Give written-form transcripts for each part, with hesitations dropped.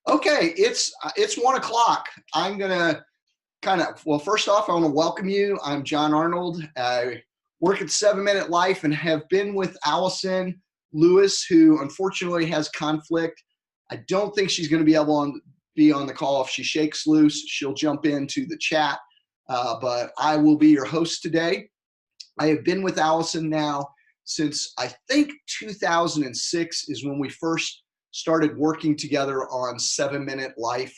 Okay, it's 1 o'clock. I'm gonna well, first off, I want to welcome you. I'm John Arnold. I work at 7 Minute Life and have been with Allyson Lewis, who unfortunately has conflict. I don't think she's going to be on the call. If she shakes loose, she'll jump into the chat. But I will be your host today. I have been with Allyson now since I think 2006 is when we first started working together on 7 Minute Life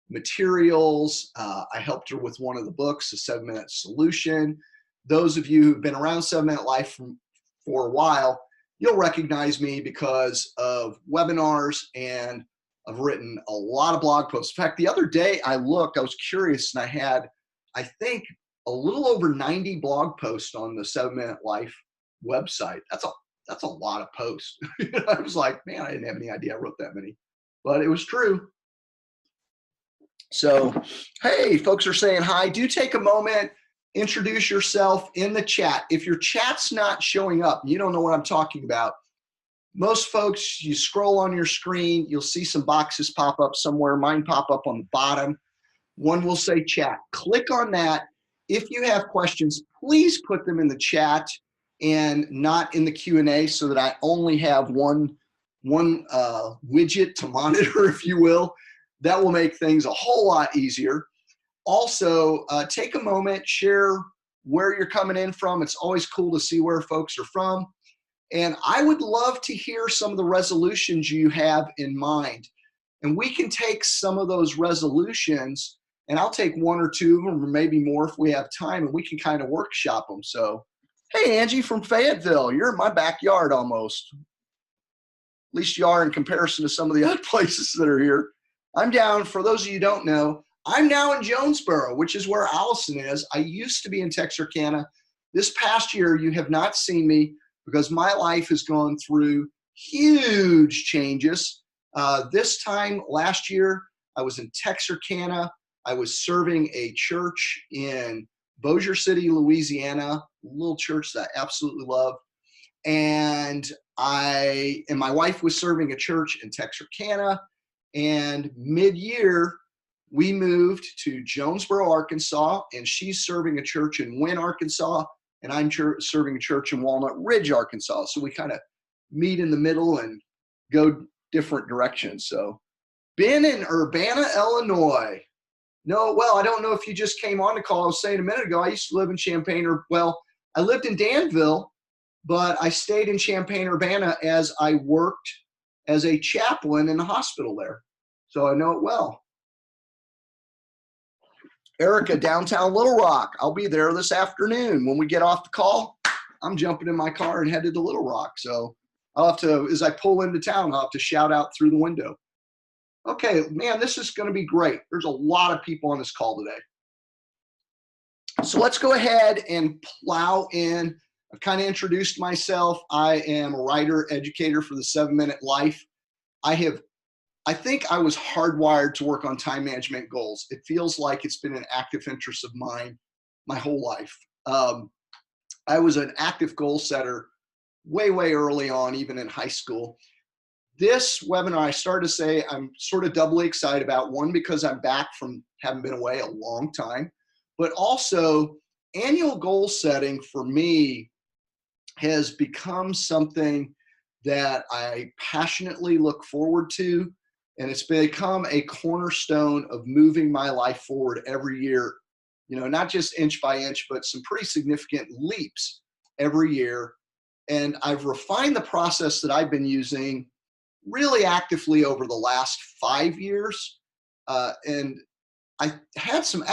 materials. I helped her with one of the books, The 7 Minute Solution. Those of you who've been around 7 Minute Life for a while, you'll recognize me because of webinars, and I've written a lot of blog posts. In fact, the other day I was curious, and I had, I think, a little over 90 blog posts on the 7 Minute Life website. That's a lot of posts. I was like, man, I didn't have any idea I wrote that many, but it was true. So, hey, folks are saying hi. Do take a moment, introduce yourself in the chat. If your chat's not showing up, you don't know what I'm talking about. Most folks, you scroll on your screen, you'll see some boxes pop up somewhere. Mine pop up on the bottom. One will say chat. Click on that. If you have questions, please put them in the chat and not in the Q&A, so that I only have one widget to monitor, if you will. That will make things a whole lot easier. Also, take a moment, share where you're coming in from. It's always cool to see where folks are from. And I would love to hear some of the resolutions you have in mind. And we can take some of those resolutions, and I'll take one or two of them, or maybe more if we have time, and we can kind of workshop them. So, hey, Angie from Fayetteville, you're in my backyard almost. At least you are in comparison to some of the other places that are here. I'm down, for those of you who don't know, I'm now in Jonesboro, which is where Allyson is. I used to be in Texarkana. This past year, you have not seen me because my life has gone through huge changes. This time last year, I was in Texarkana. I was serving a church in Bossier City, Louisiana, a little church that I absolutely love. And my wife was serving a church in Texarkana. And mid-year, we moved to Jonesboro, Arkansas, and she's serving a church in Wynne, Arkansas, and I'm serving a church in Walnut Ridge, Arkansas. So we kind of meet in the middle and go different directions. So been in Urbana, Illinois. No, well, I don't know if you just came on the call. I was saying a minute ago, I used to live in Champaign, I lived in Danville, but I stayed in Champaign-Urbana as I worked as a chaplain in the hospital there. So I know it well. Erica, downtown Little Rock. I'll be there this afternoon. When we get off the call, I'm jumping in my car and headed to Little Rock. So I'll have to, as I pull into town, I'll have to shout out through the window. Okay, man, this is going to be great. There's a lot of people on this call today. So let's go ahead and plow in. I've kind of introduced myself. I am a writer, educator for the 7 Minute Life. I think I was hardwired to work on time management goals. It feels like it's been an active interest of mine my whole life. I was an active goal setter way early on, even in high school. This webinar, I started to say I'm sort of doubly excited about. One, because I'm back from having been away a long time, but also annual goal setting for me has become something that I passionately look forward to. And it's become a cornerstone of moving my life forward every year, not just inch by inch, but some pretty significant leaps every year. And I've refined the process that I've been using really actively over the last 5 years. And I had some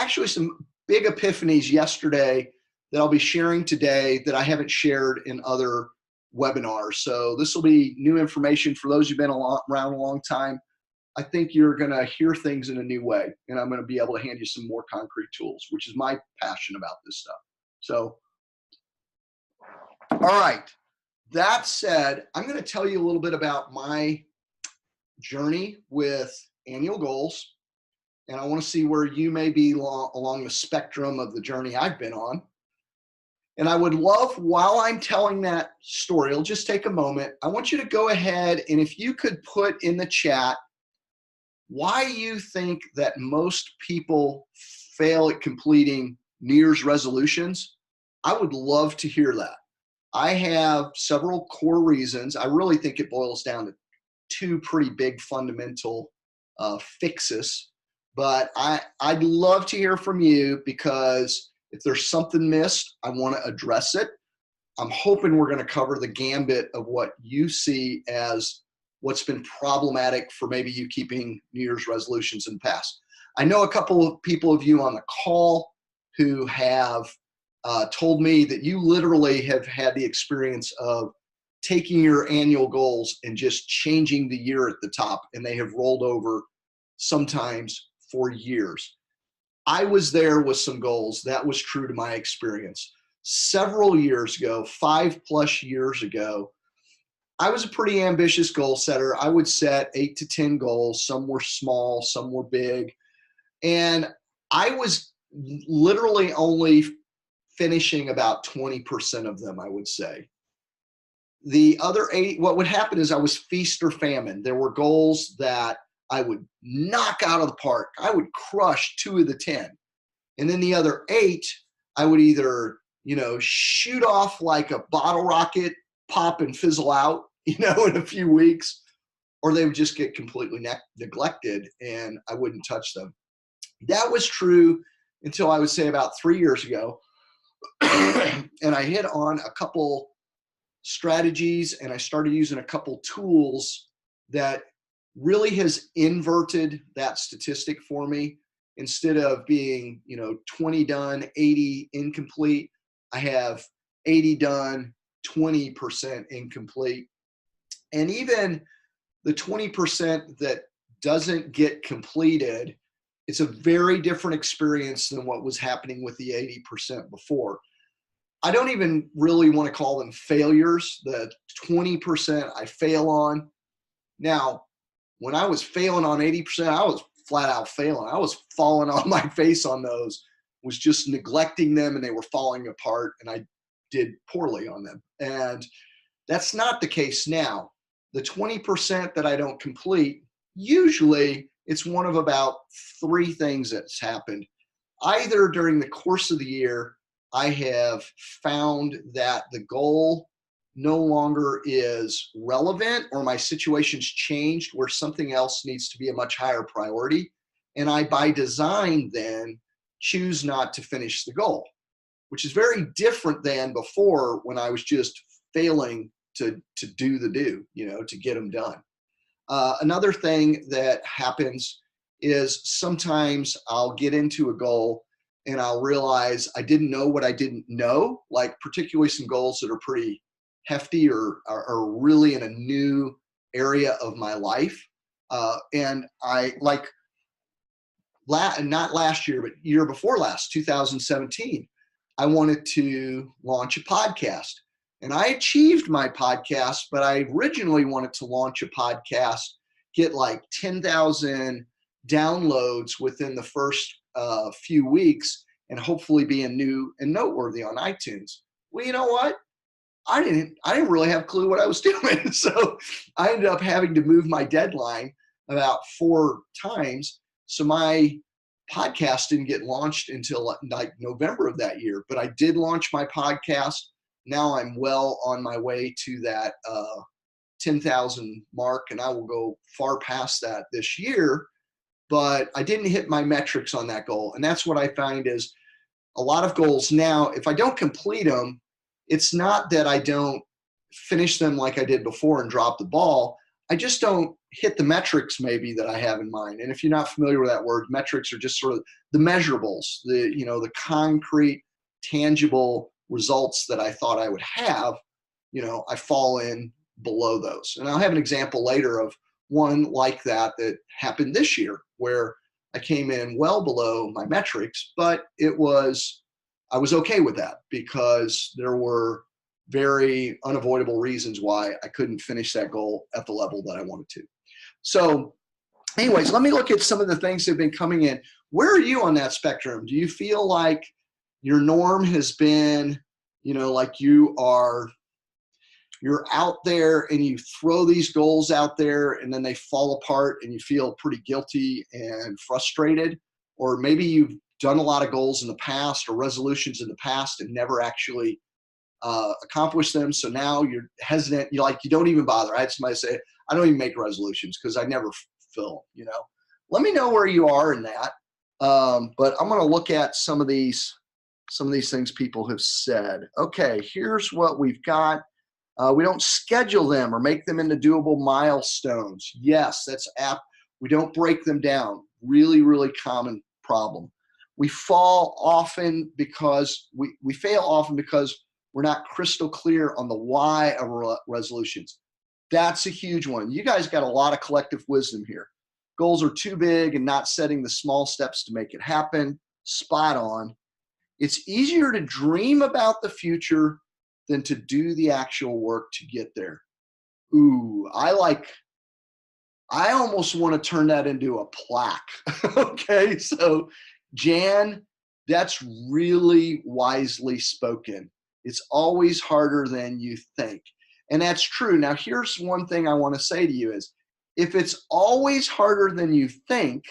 big epiphanies yesterday that I'll be sharing today that I haven't shared in other webinars. So this will be new information for those who've been around a long time. I think you're going to hear things in a new way, and I'm going to be able to hand you some more concrete tools, which is my passion about this stuff. So, all right. That said, I'm going to tell you a little bit about my journey with annual goals, and I want to see where you may be along the spectrum of the journey I've been on. And I would love, while I'm telling that story, I'll just take a moment. I want you to go ahead, and if you could put in the chat why you think that most people fail at completing New Year's resolutions, I would love to hear that. I have several core reasons. I really think it boils down to two pretty big fundamental fixes, but I'd love to hear from you, because if there's something missed, I want to address it. I'm hoping we're going to cover the gambit of what you see as what's been problematic for maybe you keeping New Year's resolutions in the past. I know a couple of people of you on the call who have told me that you literally have had the experience of taking your annual goals and just changing the year at the top, and they have rolled over sometimes for years. I was there with some goals. That was true to my experience. Several years ago, 5+ years ago, I was a pretty ambitious goal setter. I would set 8 to 10 goals. Some were small, some were big. And I was literally only finishing about 20% of them, I would say. The other 8, what would happen is I was feast or famine. There were goals that I would knock out of the park. I would crush 2 of the 10. And then the other 8, I would either, shoot off like a bottle rocket, pop and fizzle out, in a few weeks, or they would just get completely neglected and I wouldn't touch them. That was true until I would say about 3 years ago. And I hit on a couple strategies and I started using a couple tools that really has inverted that statistic for me. Instead of being, 20 done, 80 incomplete, I have 80 done, 20% incomplete. And even the 20% that doesn't get completed, it's a very different experience than what was happening with the 80% before. I don't even really want to call them failures. The 20% I fail on. Now, when I was failing on 80%, I was flat out failing. I was falling on my face on those, was just neglecting them, and they were falling apart, and I did poorly on them. And that's not the case now. The 20% that I don't complete, usually it's one of about 3 things that's happened. Either during the course of the year, I have found that the goal no longer is relevant, or my situation's changed where something else needs to be a much higher priority. And I, by design, then choose not to finish the goal, which is very different than before when I was just failing to do the to get them done. Another thing that happens is sometimes I'll get into a goal and I'll realize I didn't know what I didn't know, like particularly some goals that are pretty hefty or are really in a new area of my life. And I not last year, but year before last, 2017, I wanted to launch a podcast. And I achieved my podcast, but I originally wanted to launch a podcast, get like 10,000 downloads within the first few weeks, and hopefully be new and noteworthy on iTunes. Well, you know what? I didn't really have a clue what I was doing. So I ended up having to move my deadline about 4 times. So my podcast didn't get launched until like November of that year, but I did launch my podcast. Now I'm well on my way to that 10,000 mark, and I will go far past that this year, but I didn't hit my metrics on that goal. And that's what I find is a lot of goals now, if I don't complete them, it's not that I don't finish them like I did before and drop the ball. I just don't hit the metrics maybe that I have in mind. And if you're not familiar with that word, metrics are just sort of the measurables, the concrete, tangible results that I thought I would have. I fall in below those. And I'll have an example later of one like that happened this year, where I came in well below my metrics, but I was okay with that because there were very unavoidable reasons why I couldn't finish that goal at the level that I wanted to. So anyways, let me look at some of the things that have been coming in. Where are you on that spectrum? Do you feel like your norm has been, like you are you're out there and you throw these goals out there and then they fall apart and you feel pretty guilty and frustrated. Or maybe you've done a lot of goals in the past or resolutions in the past and never actually accomplished them. So now you're hesitant. You don't even bother. I had somebody say, I don't even make resolutions because I never fulfill, Let me know where you are in that. But I'm going to look at some of these things people have said. Okay, here's what we've got. We don't schedule them or make them into doable milestones. Yes, that's apt. We don't break them down. Really, really common problem. We fall often because we fail often because we're not crystal clear on the why of resolutions. That's a huge one. You guys got a lot of collective wisdom here. Goals are too big and not setting the small steps to make it happen. Spot on. It's easier to dream about the future than to do the actual work to get there. Ooh, I almost want to turn that into a plaque. Okay, so Jan, that's really wisely spoken. It's always harder than you think. And that's true. Now, here's one thing I want to say to you is, if it's always harder than you think,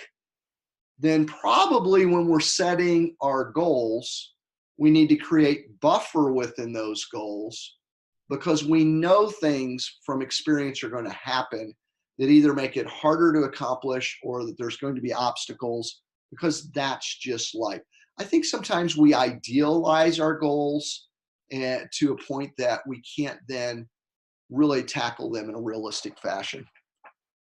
then probably when we're setting our goals, we need to create buffer within those goals because we know things from experience are going to happen that either make it harder to accomplish or that there's going to be obstacles, because that's just life. I think sometimes we idealize our goals to a point that we can't then really tackle them in a realistic fashion.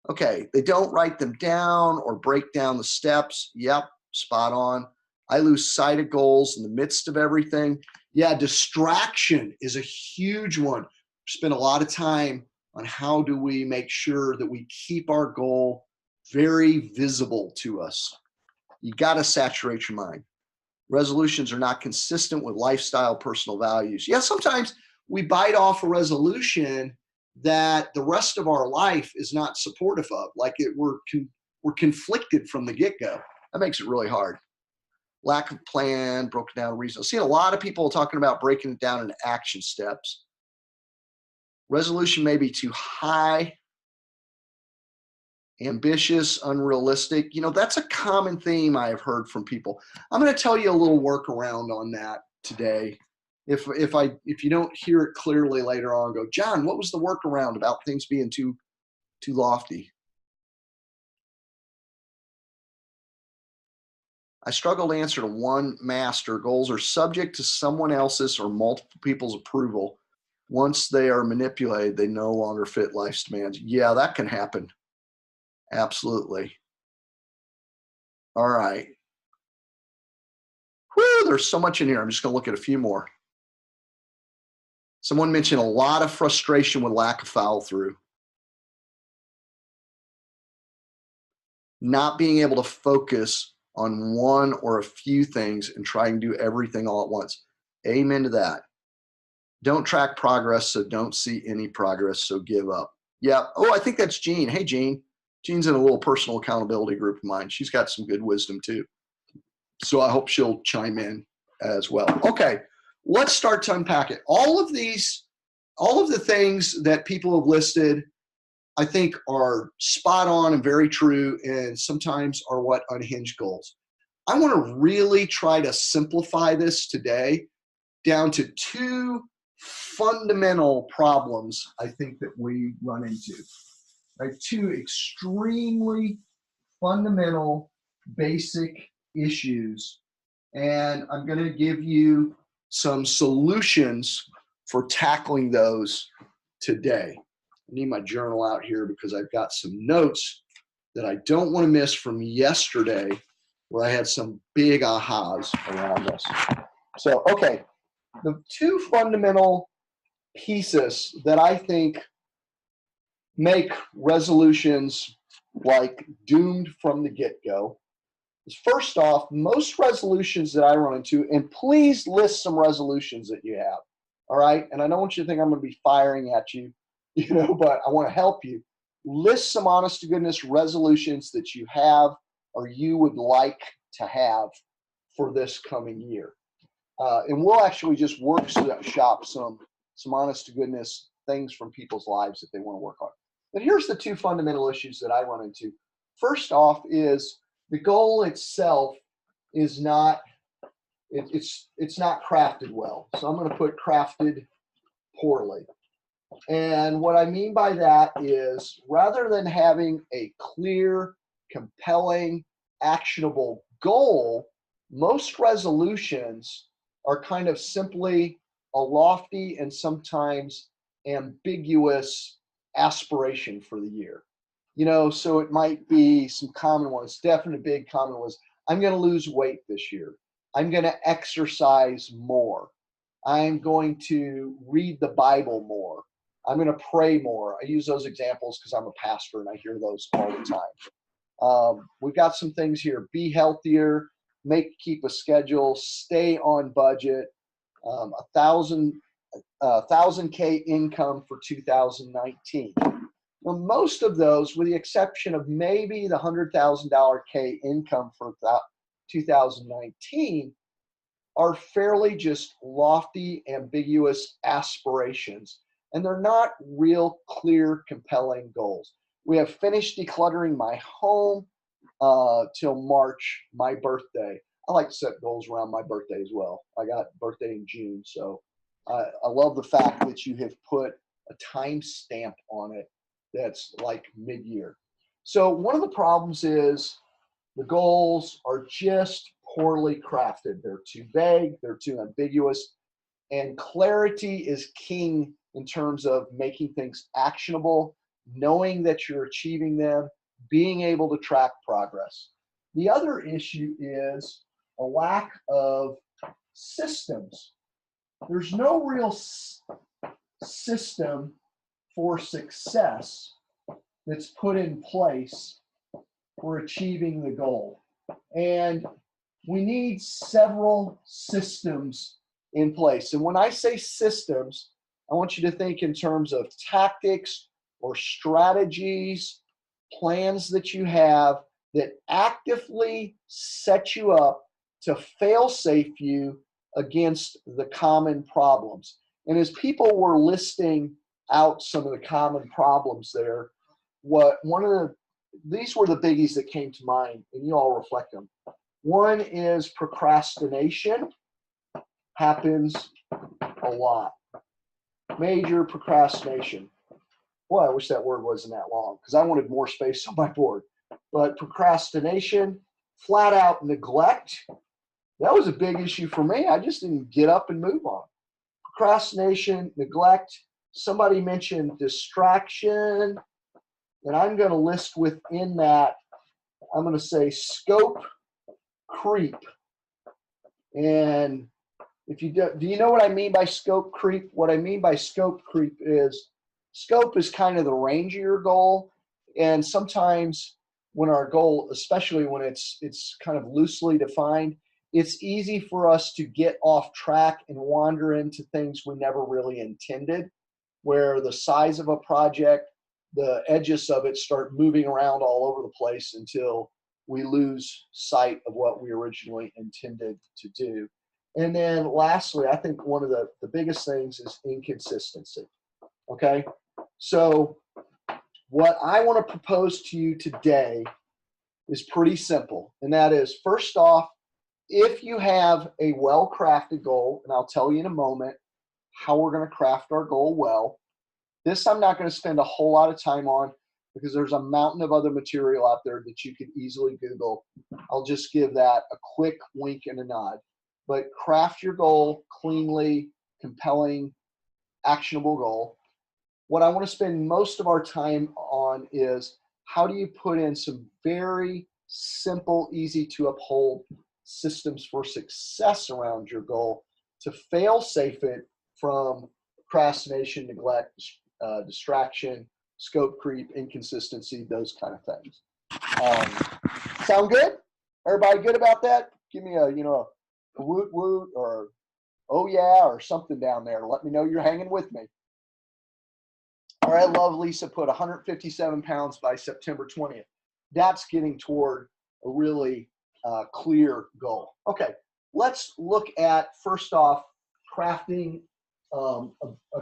Okay, they don't write them down or break down the steps. Yep, spot on. I lose sight of goals in the midst of everything. Yeah, distraction is a huge one. Spend a lot of time on how do we make sure that we keep our goal very visible to us. You got to saturate your mind. Resolutions are not consistent with lifestyle, personal values. Yeah, sometimes we bite off a resolution that the rest of our life is not supportive of. We're conflicted from the get-go. That makes it really hard. Lack of plan, broken down reason. I've seen a lot of people talking about breaking it down into action steps. Resolution may be too high, ambitious, unrealistic. That's a common theme I have heard from people. I'm going to tell you a little workaround on that today. If you don't hear it clearly later on, go, John, what was the workaround about things being too lofty? I struggle to answer to one master. Goals are subject to someone else's or multiple people's approval. Once they are manipulated, they no longer fit life's demands. Yeah, that can happen. Absolutely. All right. Whew, there's so much in here. I'm just going to look at a few more. Someone mentioned a lot of frustration with lack of follow through. Not being able to focus on one or a few things and try and do everything all at once. Amen to that. Don't track progress, so don't see any progress, so give up. Yeah. Oh, I think that's Jean. Hey, Jean. Jean's in a little personal accountability group of mine. She's got some good wisdom too. So I hope she'll chime in as well. Okay, let's start to unpack it. All of the things that people have listed, I think are spot on and very true, and sometimes are what unhinge goals. I want to really try to simplify this today down to two fundamental problems I think that we run into. Right? Two extremely fundamental, basic issues. And I'm going to give you some solutions for tackling those today. I need my journal out here because I've got some notes that I don't want to miss from yesterday where I had some big ahas around this. So, okay, the two fundamental pieces that I think make resolutions like doomed from the get-go is, first off, most resolutions that I run into, and please list some resolutions that you have, all right? And I don't want you to think I'm going to be firing at you, but I want to help you. List some honest to goodness resolutions that you have or you would like to have for this coming year. And we'll actually just workshop some honest to goodness things from people's lives that they want to work on. But here's the two fundamental issues that I run into. First off is the goal itself is not, it's not crafted well. So I'm going to put crafted poorly. And what I mean by that is rather than having a clear, compelling, actionable goal, most resolutions are kind of simply a lofty and sometimes ambiguous aspiration for the year. You know, so it might be some common ones, definitely big common ones. I'm going to lose weight this year. I'm going to exercise more. I'm going to read the Bible more. I'm going to pray more. I use those examples because I'm a pastor and I hear those all the time. We've got some things here. Be healthier, keep a schedule, stay on budget, 1,000K income for 2019. Well, most of those, with the exception of maybe the $100,000 K income for 2019, are fairly just lofty, ambiguous aspirations. And they're not real clear, compelling goals. We have finished decluttering my home till March, my birthday. I like to set goals around my birthday as well. I got birthday in June, so I love the fact that you have put a time stamp on it that's like mid-year. So one of the problems is the goals are just poorly crafted. They're too vague, they're too ambiguous, and clarity is king in terms of making things actionable, knowing that you're achieving them, being able to track progress. The other issue is a lack of systems. There's no real system for success that's put in place for achieving the goal. And we need several systems in place. And when I say systems, I want you to think in terms of tactics or strategies, plans that you have that actively set you up to fail-safe you against the common problems. And as people were listing out some of the common problems there, these were the biggies that came to mind, and you all reflect them. One is procrastination. Happens a lot. Major procrastination. Boy, I wish that word wasn't that long because I wanted more space on my board. But procrastination, flat out neglect. That was a big issue for me. I just didn't get up and move on. Procrastination, neglect. Somebody mentioned distraction. And I'm going to list within that, I'm going to say scope creep. And if you do you know what I mean by scope creep? What I mean by scope creep is scope is kind of the range of your goal. And sometimes when our goal, especially when it's kind of loosely defined, it's easy for us to get off track and wander into things we never really intended, where the size of a project, the edges of it start moving around all over the place until we lose sight of what we originally intended to do. And then lastly, I think one of the biggest things is inconsistency. Okay? So what I want to propose to you today is pretty simple. And that is, first off, if you have a well-crafted goal, and I'll tell you in a moment how we're going to craft our goal well. This I'm not going to spend a whole lot of time on because there's a mountain of other material out there that you could easily Google. I'll just give that a quick wink and a nod. But craft your goal cleanly, compelling, actionable goal. What I want to spend most of our time on is how do you put in some very simple, easy to uphold systems for success around your goal to fail-safe it from procrastination, neglect, distraction, scope creep, inconsistency, those kind of things. Sound good? Everybody good about that? Give me a woot woot or oh yeah or something down there. Let me know you're hanging with me. All right, love Lisa put 157 pounds by September 20th. That's getting toward a really clear goal. Okay, let's look at, first off, crafting a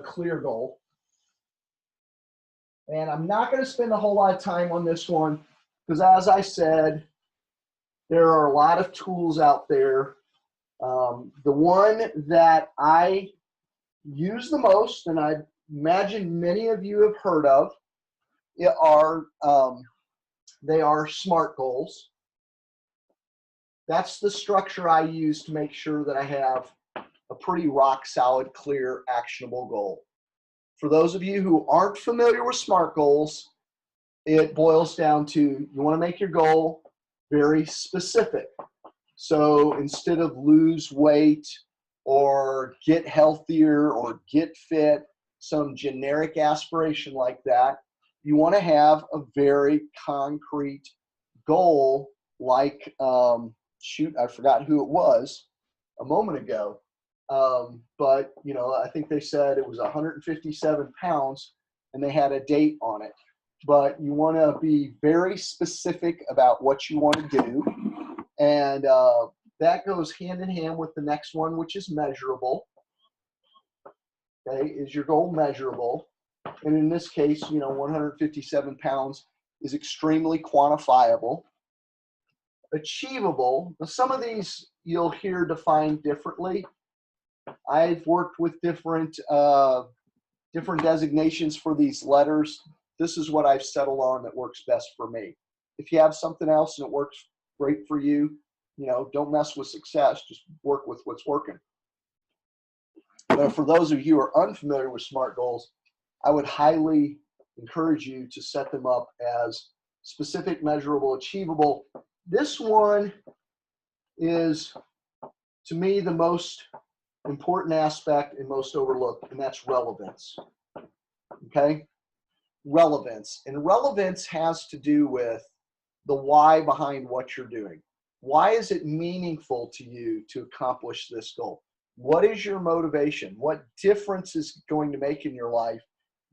clear goal. And I'm not going to spend a whole lot of time on this one because, as I said, there are a lot of tools out there. The one that I use the most, and I imagine many of you have heard of, they are SMART goals. That's the structure I use to make sure that I have a pretty rock solid, clear, actionable goal. For those of you who aren't familiar with SMART goals, it boils down to you want to make your goal very specific. So instead of lose weight or get healthier or get fit, some generic aspiration like that, you want to have a very concrete goal like, shoot, I forgot who it was a moment ago. But, you know, I think they said it was 157 pounds and they had a date on it. But you want to be very specific about what you want to do. And that goes hand in hand with the next one, which is measurable. Okay, is your goal measurable? And in this case, you know, 157 pounds is extremely quantifiable. Achievable. Now, some of these you'll hear defined differently. I've worked with different designations for these letters. This is what I've settled on that works best for me. If you have something else and it works great for you, you know, don't mess with success. Just work with what's working. But for those of you who are unfamiliar with SMART goals, I would highly encourage you to set them up as specific, measurable, achievable. This one is, to me, the most important aspect and most overlooked, and that's relevance. Okay? Relevance. And relevance has to do with the why behind what you're doing. Why is it meaningful to you to accomplish this goal? What is your motivation? What difference is going to make in your life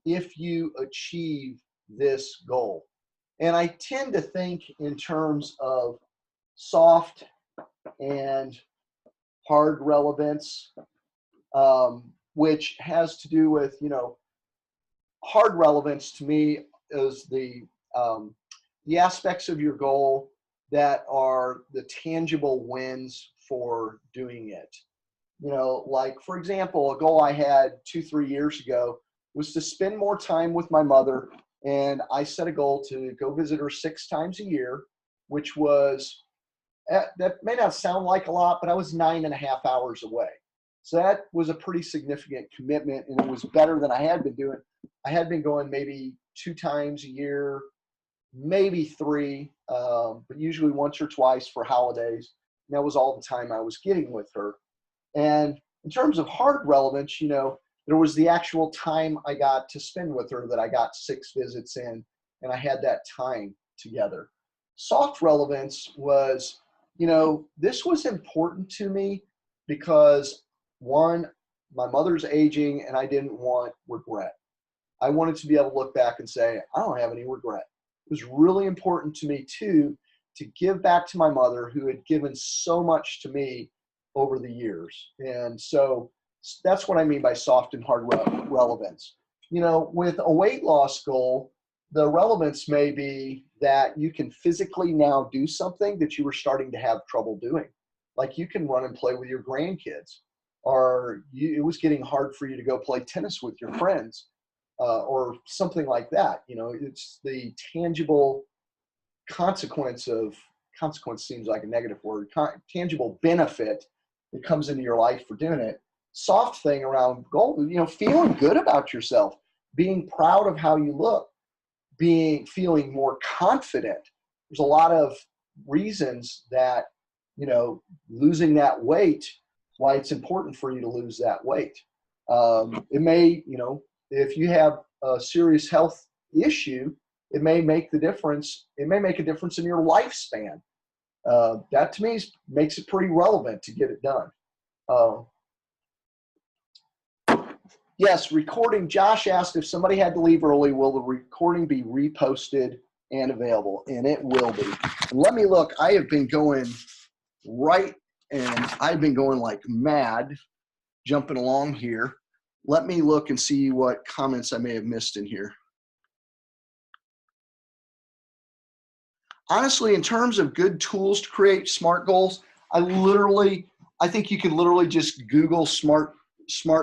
if you achieve this goal? And I tend to think in terms of soft and hard relevance, which has to do with, you know, hard relevance to me is the aspects of your goal that are the tangible wins for doing it. You know, like, for example, a goal I had 2-3 years ago was to spend more time with my mother, and I set a goal to go visit her 6 times a year, which was, that may not sound like a lot, but I was 9.5 hours away. So that was a pretty significant commitment, and it was better than I had been doing. I had been going maybe 2 times a year, maybe 3, but usually once or twice for holidays. And that was all the time I was getting with her. And in terms of hard relevance, you know, there was the actual time I got to spend with her that I got 6 visits in, and I had that time together. Soft relevance was, you know, this was important to me because, one, my mother's aging and I didn't want regret. I wanted to be able to look back and say, I don't have any regret. It was really important to me, too, to give back to my mother who had given so much to me over the years. And so that's what I mean by soft and hard relevance. You know, with a weight loss goal, the relevance may be that you can physically now do something that you were starting to have trouble doing. Like you can run and play with your grandkids, or it was getting hard for you to go play tennis with your friends, or something like that. You know, it's the tangible consequence seems like a negative word, tangible benefit that comes into your life for doing it. Soft thing around goal, you know, feeling good about yourself, being proud of how you look, feeling more confident. There's a lot of reasons that, you know, losing that weight, why it's important for you to lose that weight. It may, you know, if you have a serious health issue, it may make the difference. It may make a difference in your lifespan. That to me makes it pretty relevant to get it done. Yes, recording. Josh asked if somebody had to leave early, will the recording be reposted and available? And it will be. And let me look. I have been going I've been going like mad, jumping along here. Let me look and see what comments I may have missed in here. honestly, in terms of good tools to create SMART goals, I think you could literally just Google SMART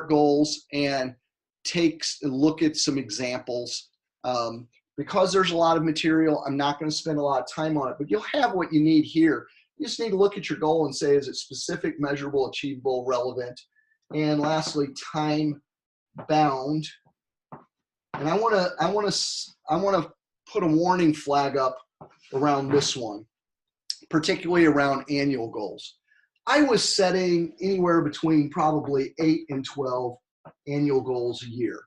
goals and take a look at some examples. Because there's a lot of material, I'm not going to spend a lot of time on it, but you'll have what you need here. You just need to look at your goal and say, is it specific, measurable, achievable, relevant? And lastly, time bound. And I want to put a warning flag up around this one, particularly around annual goals. I was setting anywhere between probably 8 and 12 annual goals a year.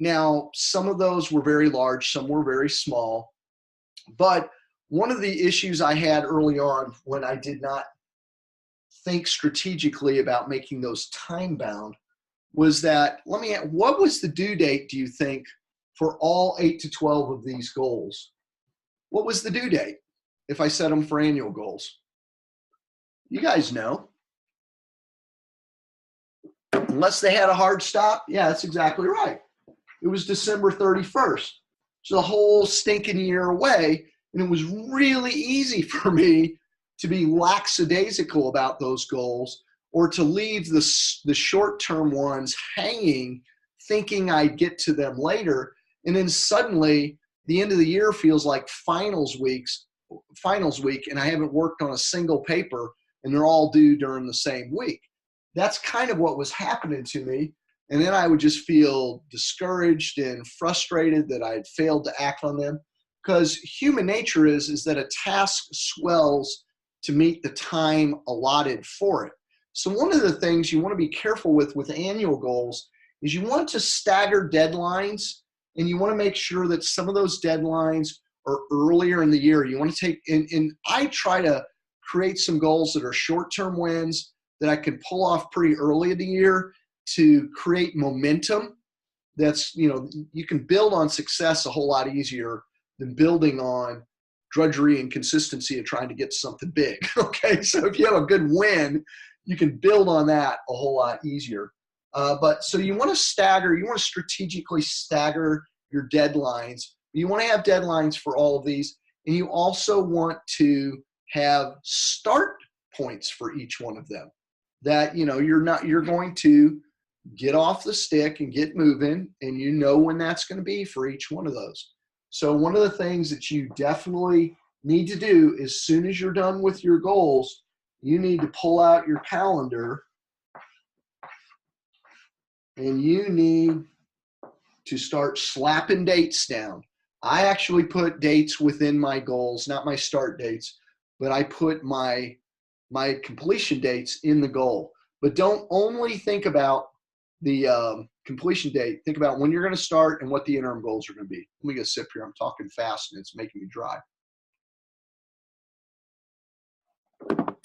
Now, some of those were very large, some were very small, but one of the issues I had early on when I did not think strategically about making those time bound was that, what was the due date, do you think, for all 8 to 12 of these goals? What was the due date if I set them for annual goals? You guys know. Unless they had a hard stop, yeah, that's exactly right. It was December 31st. So the whole stinking year away, and it was really easy for me to be lackadaisical about those goals or to leave the short-term ones hanging, thinking I'd get to them later. And then suddenly the end of the year feels like finals week, and I haven't worked on a single paper, and they're all due during the same week. That's kind of what was happening to me. And then I would just feel discouraged and frustrated that I had failed to act on them, because human nature is that a task swells to meet the time allotted for it. So one of the things you want to be careful with annual goals is you want to stagger deadlines, and you want to make sure that some of those deadlines are earlier in the year. You want to take, and I try to create some goals that are short-term wins that I can pull off pretty early in the year to create momentum. That's, you can build on success a whole lot easier than building on drudgery and consistency of trying to get something big. Okay, so if you have a good win, you can build on that a whole lot easier. But so you want to strategically stagger your deadlines. You want to have deadlines for all of these, and you also want to have start points for each one of them. That you're going to get off the stick and get moving, and you know when that's going to be for each one of those. So one of the things that you definitely need to do as soon as you're done with your goals, you need to pull out your calendar and you need to start slapping dates down. I actually put dates within my goals, not my start dates, but I put my completion dates in the goal. But don't only think about the completion date. Think about when you're going to start and what the interim goals are going to be. Let me get a sip here. I'm talking fast and it's making me dry.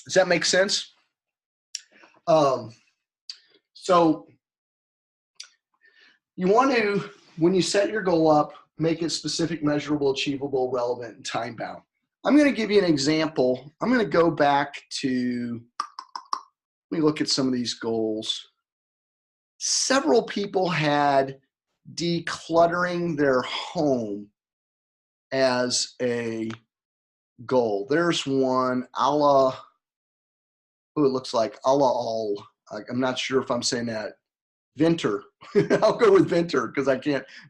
Does that make sense? So you want to, when you set your goal up, make it specific, measurable, achievable, relevant, and time bound. I'm going to give you an example. I'm going to go back to, let me look at some of these goals. Several people had decluttering their home as a goal. There's one, it looks like all. I'm not sure if I'm saying that. Venter. I'll go with Venter because I'm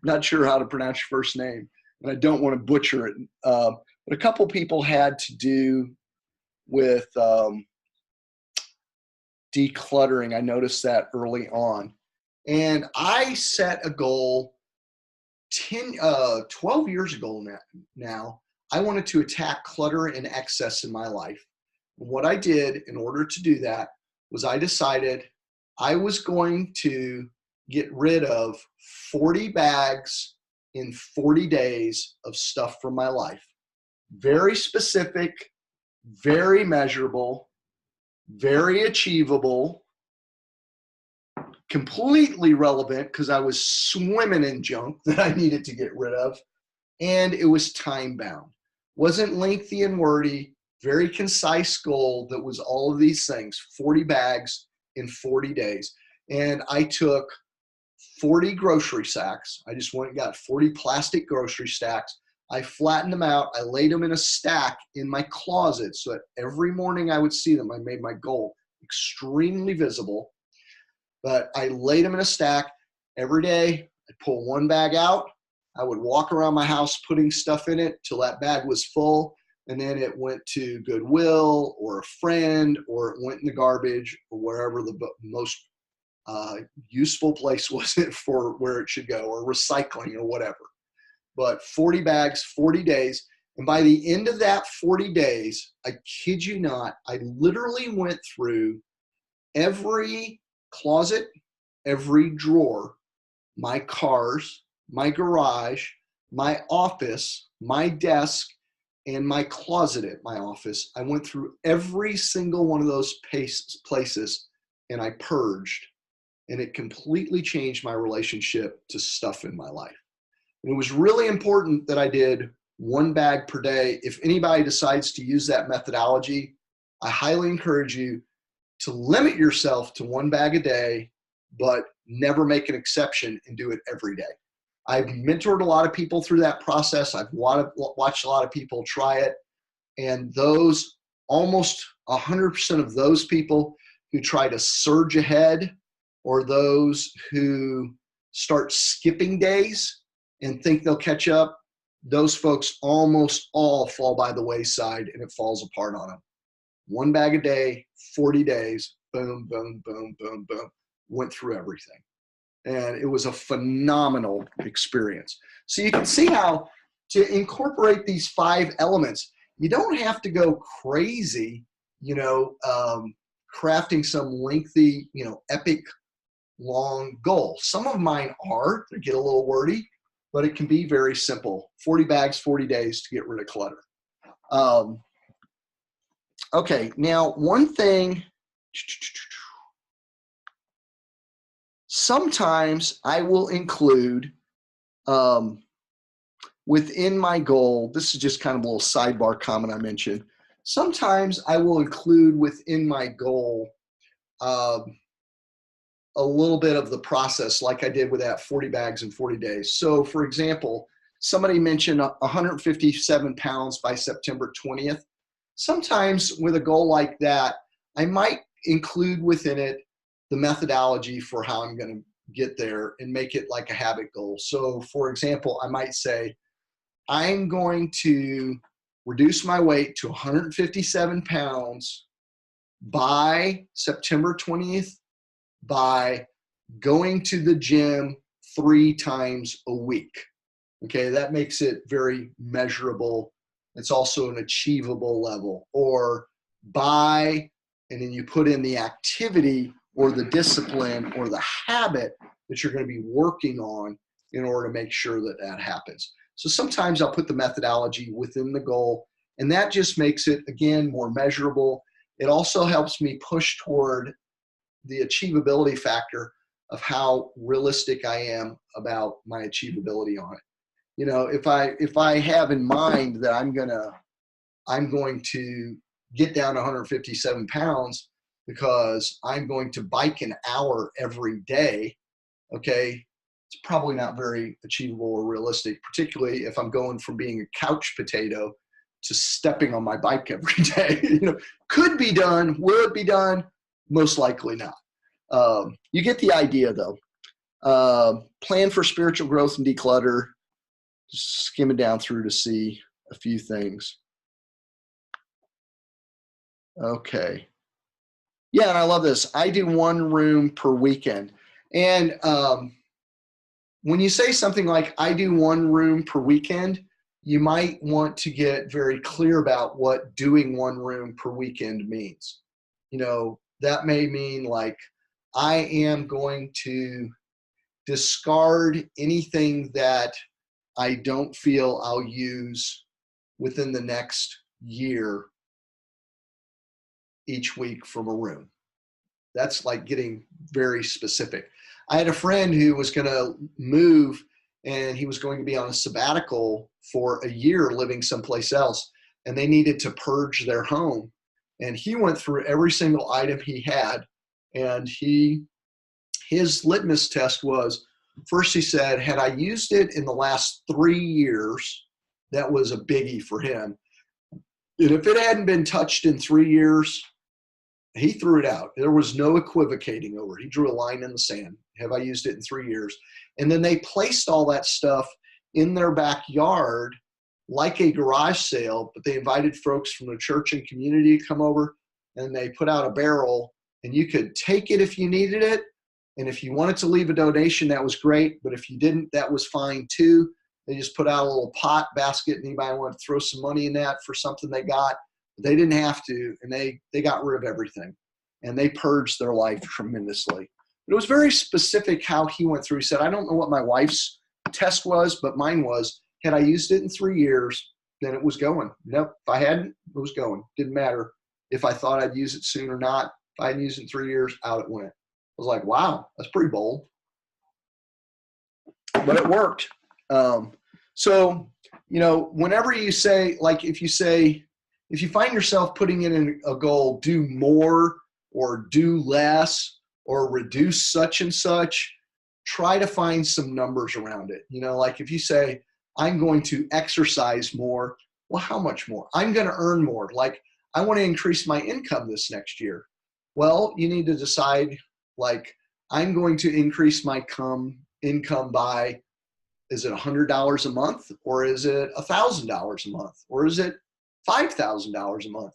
not sure how to pronounce your first name, and I don't want to butcher it. But a couple people had to do with decluttering. I noticed that early on. And I set a goal 12 years ago now. I wanted to attack clutter and excess in my life. And what I did in order to do that was I decided I was going to get rid of 40 bags in 40 days of stuff from my life. Very specific, very measurable, very achievable, completely relevant because I was swimming in junk that I needed to get rid of, and it was time bound. Wasn't lengthy and wordy, very concise goal that was all of these things, 40 bags in 40 days. And I took 40 grocery sacks. I just went and got 40 plastic grocery sacks. I flattened them out. I laid them in a stack in my closet so that every morning I would see them. I made my goal extremely visible, but I laid them in a stack. Every day I'd pull one bag out. I would walk around my house putting stuff in it till that bag was full. And then it went to Goodwill or a friend, or it went in the garbage, or wherever the most useful place was it for where it should go, or recycling or whatever. But 40 bags, 40 days. And by the end of that 40 days, I kid you not, I literally went through every closet, every drawer, my cars, my garage, my office, my desk, and my closet at my office. I went through every single one of those places and I purged. And it completely changed my relationship to stuff in my life. And it was really important that I did one bag per day. If anybody decides to use that methodology, I highly encourage you to limit yourself to one bag a day, but never make an exception and do it every day. I've mentored a lot of people through that process. I've watched a lot of people try it. And those, almost 100% of those people who try to surge ahead, or those who start skipping days and think they'll catch up, those folks almost all fall by the wayside and it falls apart on them. One bag a day, 40 days, boom, boom, boom, boom, boom, went through everything. And it was a phenomenal experience. So you can see how to incorporate these 5 elements, you don't have to go crazy, crafting some lengthy, epic long goal. Some of mine they get a little wordy, but it can be very simple. 40 bags, 40 days to get rid of clutter. Okay, now one thing, sometimes I will include within my goal, this is just kind of a little sidebar comment I mentioned. Sometimes I will include within my goal a little bit of the process, like I did with that 40 bags in 40 days. So for example, somebody mentioned 157 pounds by September 20th. Sometimes with a goal like that, I might include within it the methodology for how I'm going to get there and make it like a habit goal. So for example, I might say, I'm going to reduce my weight to 157 pounds by September 20th by going to the gym 3 times a week. Okay, that makes it very measurable. It's also an achievable level. Or by, and then you put in the activity or the discipline or the habit that you're going to be working on in order to make sure that that happens. So sometimes I'll put the methodology within the goal, and that just makes it, again, more measurable. It also helps me push toward the achievability factor of how realistic I am about my achievability on it. If I have in mind that I'm going to get down to 157 pounds because I'm going to bike an hour every day, okay, it's probably not very achievable or realistic, particularly if I'm going from being a couch potato to stepping on my bike every day. Could be done, will it be done? Most likely not. You get the idea though. Plan for spiritual growth and declutter. Just skimming down through to see a few things. Okay. Yeah, and I love this. I do 1 room per weekend. And when you say something like, I do 1 room per weekend, you might want to get very clear about what doing 1 room per weekend means. That may mean like, I am going to discard anything that I don't feel I'll use within the next year each week from a room. That's like getting very specific. I had a friend who was going to move, and he was going to be on a sabbatical for a year living someplace else, and they needed to purge their home. And he went through every single item he had, and his litmus test was, first he said, had I used it in the last 3 years, that was a biggie for him. And if it hadn't been touched in 3 years, he threw it out. There was no equivocating over it. He drew a line in the sand. Have I used it in 3 years? And then they placed all that stuff in their backyard like a garage sale, but they invited folks from the church and community to come over, and they put out a barrel, and you could take it if you needed it. And if you wanted to leave a donation, that was great. But if you didn't, that was fine too. They just put out a little pot basket, and anybody wanted to throw some money in that for something they got. They didn't have to, and they got rid of everything. And they purged their life tremendously. But it was very specific how he went through. He said, I don't know what my wife's test was, but mine was, had I used it in 3 years, then it was going. Nope, if I hadn't, it was going. Didn't matter if I thought I'd use it soon or not. If I hadn't used it in 3 years, out it went. I was like, wow, that's pretty bold. But it worked. So, you know, whenever you say, like if you find yourself putting in a goal, do more or do less or reduce such and such, try to find some numbers around it. You know, like if you say, I'm going to exercise more, well, how much more? I'm going to earn more. Like, I want to increase my income this next year. Well, you need to decide, like, I'm going to increase my income by, is it $100 a month, or is it $1,000 a month, or is it $5,000 a month?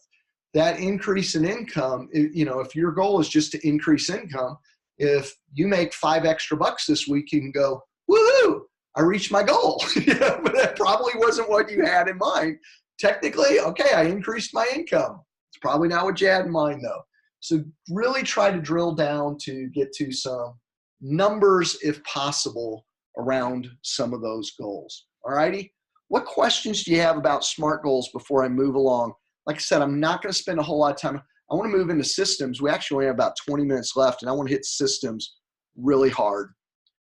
That increase in income, you know, if your goal is just to increase income, if you make $5 extra this week, you can go, woohoo, I reached my goal. But that probably wasn't what you had in mind. Technically, okay, I increased my income. It's probably not what you had in mind, though. So really try to drill down to get to some numbers, if possible, around some of those goals. All righty? What questions do you have about SMART goals before I move along? Like I said, I'm not going to spend a whole lot of time. I want to move into systems. We actually only have about 20 minutes left, and I want to hit systems really hard.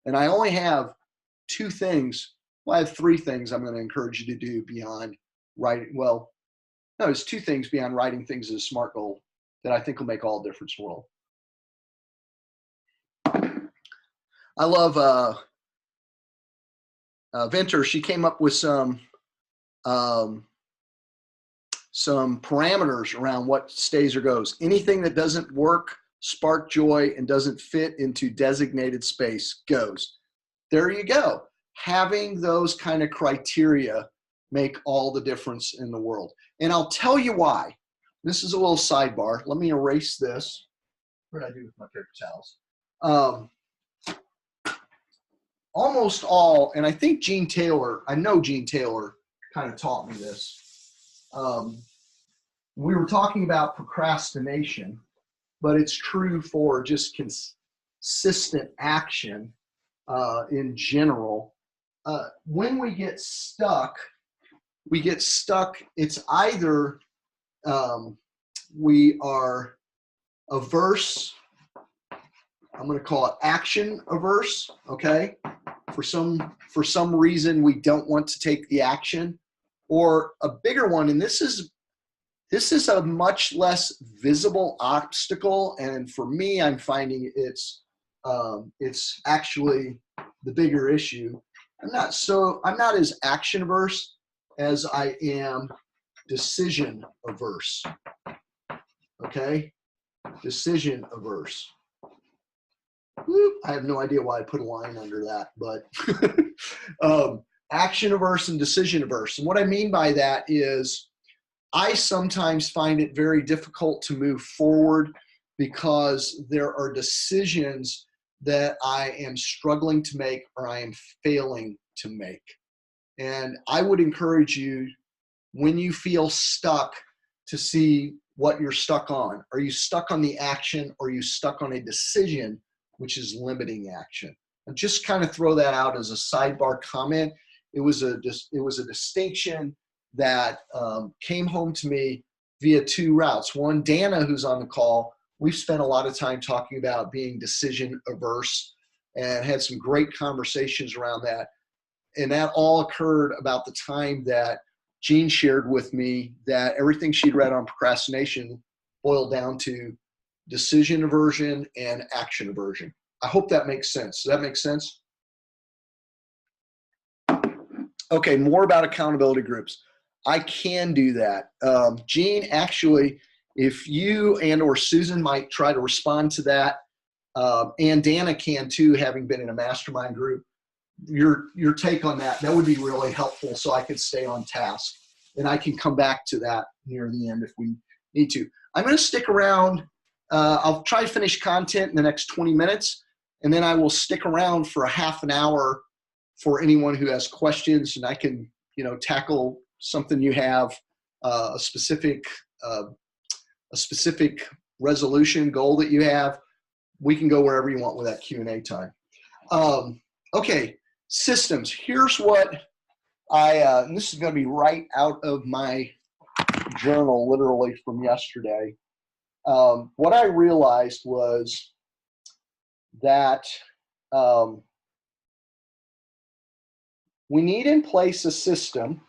And I only have 2 things. Well, I have 3 things I'm going to encourage you to do beyond writing. Well, no, it's 2 things beyond writing things as a SMART goal that I think will make all the difference in the world. I love Venter. She came up with some parameters around what stays or goes. Anything that doesn't work, spark joy, and doesn't fit into designated space goes. There you go. Having those kind of criteria make all the difference in the world. And I'll tell you why. This is a little sidebar. Let me erase this. What did I do with my paper towels? Almost all, and I think I know Gene Taylor kind of taught me this. We were talking about procrastination, but it's true for just consistent action in general. When we get stuck, it's either we are averse, I'm going to call it action averse, okay? For some reason we don't want to take the action, or a bigger one, and this is a much less visible obstacle, and for me, I'm finding it's actually the bigger issue. I'm not as action averse as I am decision averse. Okay? Decision averse. Whoop, I have no idea why I put a line under that, but action averse and decision averse. And what I mean by that is I sometimes find it very difficult to move forward because there are decisions that I am struggling to make or I am failing to make. And I would encourage you, when you feel stuck, to see what you're stuck on. Are you stuck on the action, or are you stuck on a decision, which is limiting action? And just kind of throw that out as a sidebar comment. It was a distinction that came home to me via 2 routes. One, Dana, who's on the call, we've spent a lot of time talking about being decision averse and had some great conversations around that. And that all occurred about the time that Jean shared with me that everything she'd read on procrastination boiled down to decision aversion and action aversion. I hope that makes sense. Does that make sense? Okay, more about accountability groups. I can do that. Gene, actually, if you and or Susan might try to respond to that, and Dana can too, having been in a mastermind group, your take on that, that would be really helpful so I could stay on task. And I can come back to that near the end if we need to. I'm going to stick around. I'll try to finish content in the next 20 minutes, and then I will stick around for a half an hour for anyone who has questions, and I can, tackle something you have, a specific resolution goal that you have. We can go wherever you want with that Q&A time. Okay, systems. Here's what and this is going to be right out of my journal, literally from yesterday. What I realized was that we need in place a system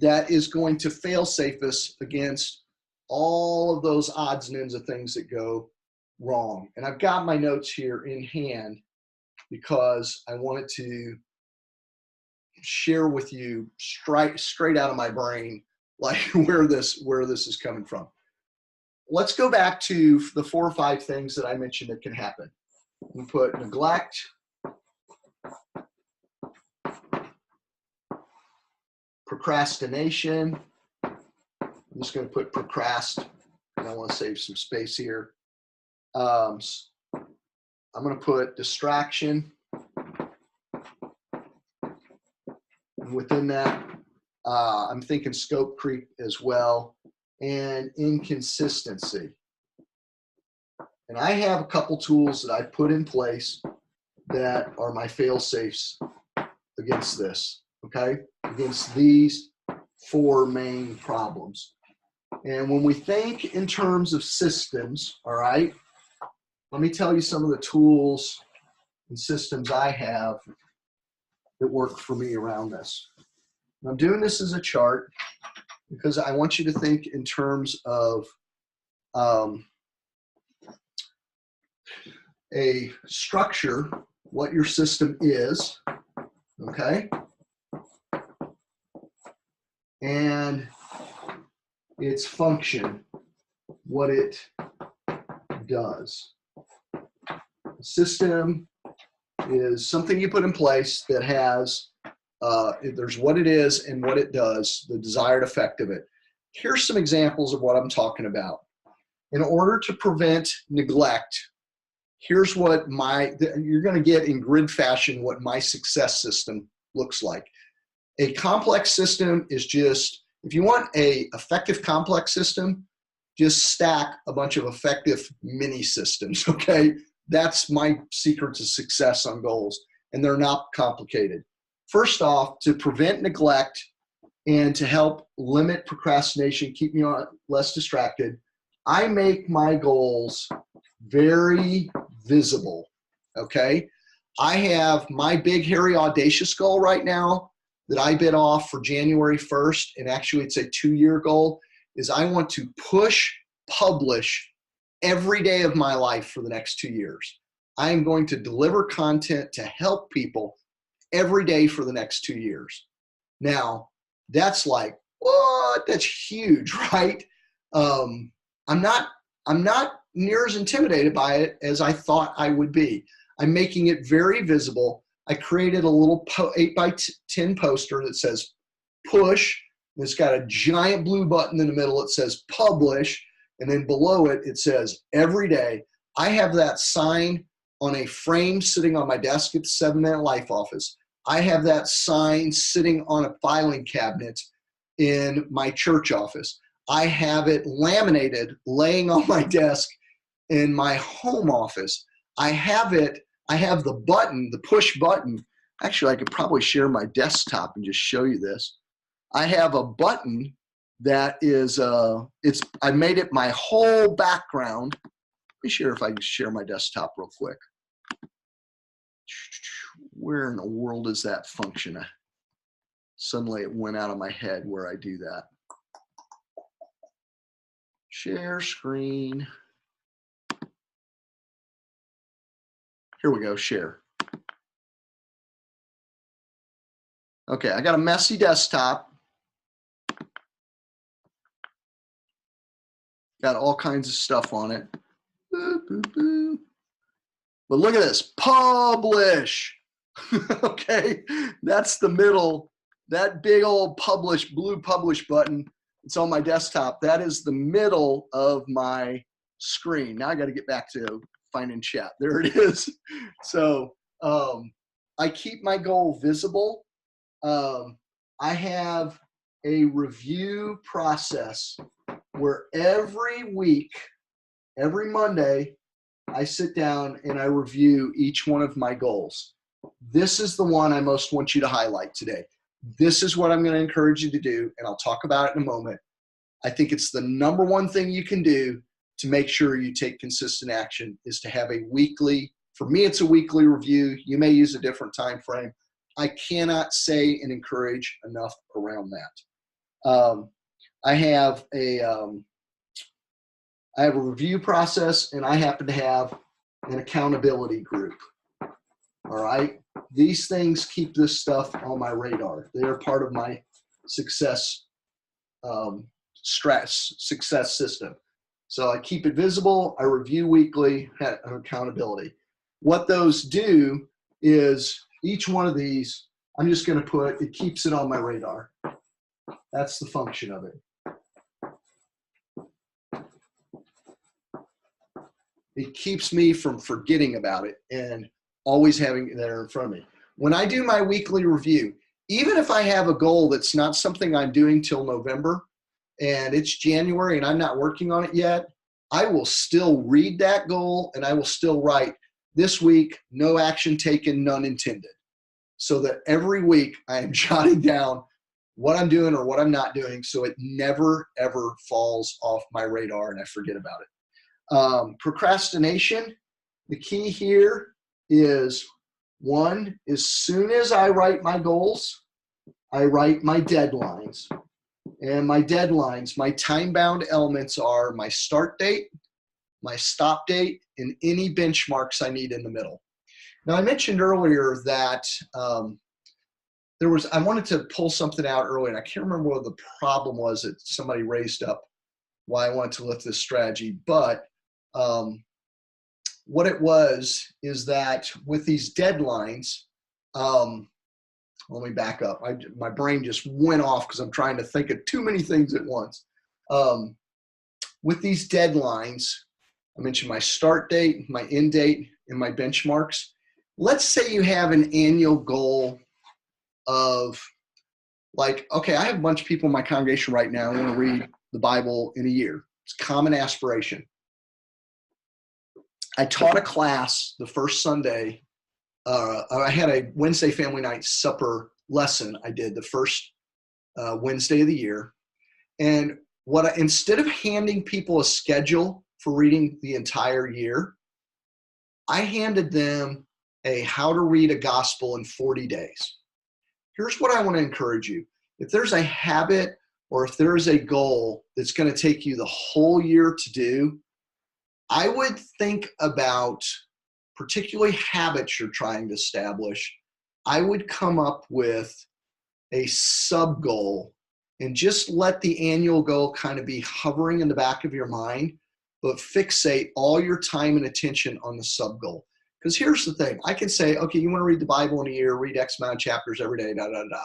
that is going to fail-safe us against all of those odds and ends of things that go wrong. And I've got my notes here in hand because I wanted to share with you straight out of my brain, like where this is coming from. Let's go back to the 4 or 5 things that I mentioned that can happen. We put neglect, procrastination. I'm just going to put procrast, and I want to save some space here. I'm going to put distraction. And within that, I'm thinking scope creep as well, and inconsistency. And I have a couple tools that I put in place that are my fail-safes against this, okay? Against these 4 main problems. And when we think in terms of systems, all right, let me tell you some of the tools and systems I have that work for me around this. And I'm doing this as a chart because I want you to think in terms of a structure, what your system is, okay? And its function, what it does. A system is something you put in place that has, there's what it is and what it does, the desired effect of it. Here's some examples of what I'm talking about. In order to prevent neglect, here's what you're going to get in grid fashion what my success system looks like. A complex system is just, if you want a effective complex system, just stack a bunch of effective mini systems, okay? That's my secret to success on goals, and they're not complicated. First off, to prevent neglect and to help limit procrastination, keep me less distracted, I make my goals very visible, okay? I have my big, hairy, audacious goal right now that I bid off for January 1st, and actually it's a 2-year goal, is I want to publish every day of my life for the next 2 years. I am going to deliver content to help people every day for the next 2 years. Now, that's like, what? That's huge, right? I'm not near as intimidated by it as I thought I would be. I'm making it very visible. I created a little 8x10 poster that says push, and it's got a giant blue button in the middle that says publish, and then below it, it says every day. I have that sign on a frame sitting on my desk at the 7 Minute Life office. I have that sign sitting on a filing cabinet in my church office. I have it laminated, laying on my desk in my home office. I have the button, the push button. Actually, I could probably share my desktop and just show you this. I have a button that is, I made it my whole background. Let me share if I can share my desktop real quick. Where in the world is that function? Suddenly it went out of my head where I do that. Share screen. Here we go, share. Okay, I got a messy desktop. Got all kinds of stuff on it. Boop, boop, boop. But look at this, publish. Okay, that's the middle. That big old publish, blue publish button, it's on my desktop. That is the middle of my screen. Now I got to get back to finding chat. There it is. So I keep my goal visible. I have a review process where every week, every Monday, I sit down and I review each one of my goals. This is the one I most want you to highlight today. This is what I'm going to encourage you to do, and I'll talk about it in a moment. I think it's the number one thing you can do to make sure you take consistent action is to have a weekly, for me it's a weekly review. You may use a different time frame. I cannot say and encourage enough around that. I have a review process, and I happen to have an accountability group. All right. These things keep this stuff on my radar. They are part of my success success system. So I keep it visible. I review weekly, have accountability. What those do is each one of these, I'm just going to put, it keeps it on my radar. That's the function of it. It keeps me from forgetting about it and always having it there in front of me. When I do my weekly review, even if I have a goal that's not something I'm doing till November and it's January and I'm not working on it yet, I will still read that goal and I will still write, this week, no action taken, none intended. So that every week I am jotting down what I'm doing or what I'm not doing so it never, ever falls off my radar and I forget about it. Procrastination, the key here is one, as soon as I write my goals, I write my deadlines. And my deadlines, my time-bound elements are my start date, my stop date, and any benchmarks I need in the middle. Now, I mentioned earlier that I wanted to pull something out earlier, and I can't remember what the problem was that somebody raised up why I wanted to lift this strategy, but what it was is that with these deadlines, let me back up. My brain just went off because I'm trying to think of too many things at once. With these deadlines, I mentioned my start date, my end date, and my benchmarks. Let's say you have an annual goal of like, okay, I have a bunch of people in my congregation right now who want to read the Bible in a year. It's a common aspiration. I taught a class the first Sunday. I had a Wednesday family night supper lesson I did the first Wednesday of the year. And instead of handing people a schedule for reading the entire year, I handed them a how to read a gospel in 40 days. Here's what I want to encourage you. If there's a habit or if there's a goal that's going to take you the whole year to do, I would think about particularly habits you're trying to establish. I would come up with a sub goal and just let the annual goal kind of be hovering in the back of your mind, but fixate all your time and attention on the sub goal. Because here's the thing, I can say, okay, you want to read the Bible in a year, read X amount of chapters every day, da, da, da.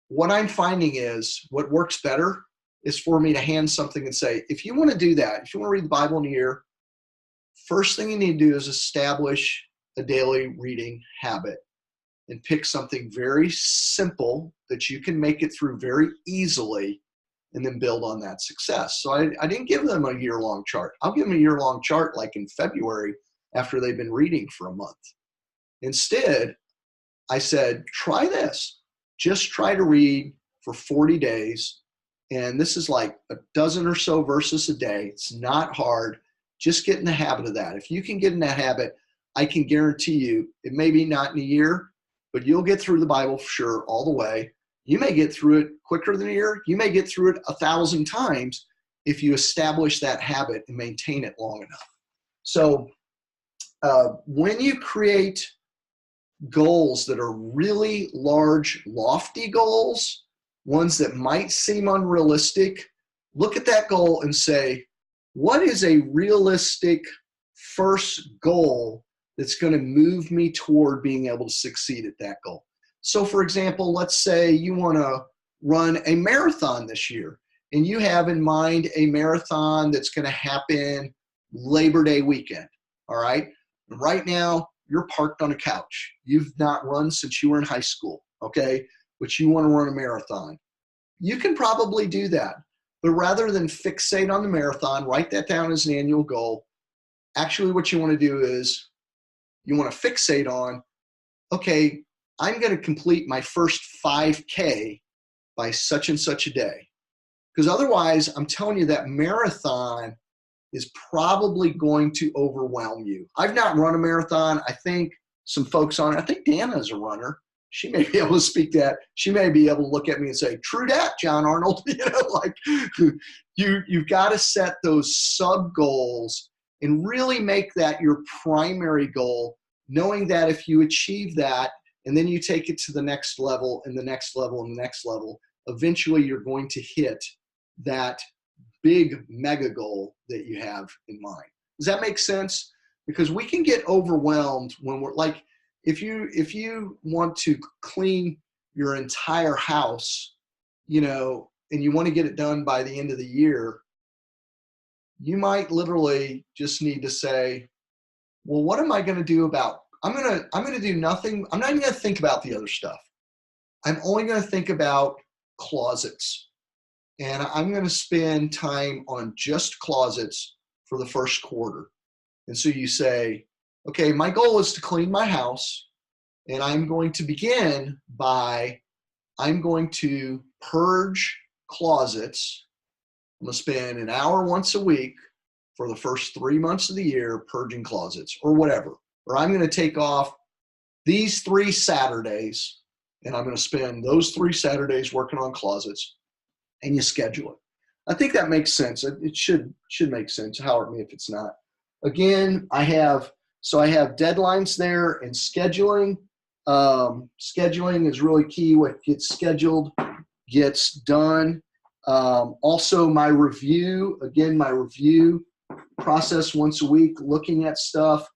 What I'm finding is what works better is for me to hand something and say, if you want to do that, if you want to read the Bible in a year, first thing you need to do is establish a daily reading habit and pick something very simple that you can make it through very easily and then build on that success. So I didn't give them a year-long chart. I'll give them a year-long chart like in February after they've been reading for a month. Instead, I said, try this. Just try to read for 40 days. And this is like a dozen or so verses a day. It's not hard. Just get in the habit of that. If you can get in that habit, I can guarantee you, it may be not in a year, but you'll get through the Bible for sure all the way. You may get through it quicker than a year. You may get through it 1,000 times if you establish that habit and maintain it long enough. So when you create goals that are really large, lofty goals, ones that might seem unrealistic, look at that goal and say, what is a realistic first goal that's going to move me toward being able to succeed at that goal? So for example, let's say you want to run a marathon this year, and you have in mind a marathon that's going to happen Labor Day weekend, all right? And right now, you're parked on a couch. You've not run since you were in high school, okay? But you want to run a marathon. You can probably do that. But rather than fixate on the marathon, write that down as an annual goal. Actually, what you want to do is you want to fixate on, okay, I'm going to complete my first 5K by such and such a day. Because otherwise, I'm telling you, that marathon is probably going to overwhelm you. I've not run a marathon. I think some folks on it, I think Dana is a runner. She may be able to speak that. She may be able to look at me and say, true that, John Arnold. You know, like you've got to set those sub goals and really make that your primary goal, knowing that if you achieve that and then you take it to the next level and the next level and the next level, eventually you're going to hit that big mega goal that you have in mind. Does that make sense? Because we can get overwhelmed when we're like, if you want to clean your entire house, you know, and you want to get it done by the end of the year, you might literally just need to say, well, what am I going to do about, I'm going to do nothing. I'm not even going to think about the other stuff. I'm only going to think about closets. And I'm going to spend time on just closets for the first quarter. And so you say, okay, my goal is to clean my house, and I'm going to begin by, I'm going to purge closets. I'm going to spend an hour once a week for the first 3 months of the year purging closets or whatever. Or I'm going to take off these 3 Saturdays, and I'm going to spend those 3 Saturdays working on closets, and you schedule it. I think that makes sense. It should make sense. Howard me if it's not. Again, I have deadlines there and scheduling. Scheduling is really key. What gets scheduled gets done. Also my review process once a week, looking at stuff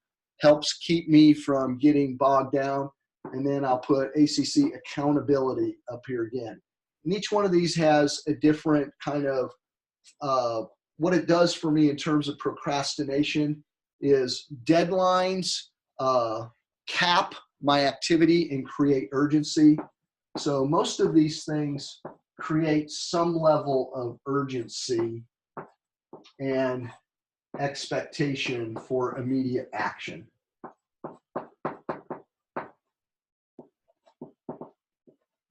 helps keep me from getting bogged down. And then I'll put ACC accountability up here again. And each one of these has a different kind of, what it does for me in terms of procrastination is deadlines cap my activity and create urgency. So most of these things create some level of urgency and expectation for immediate action.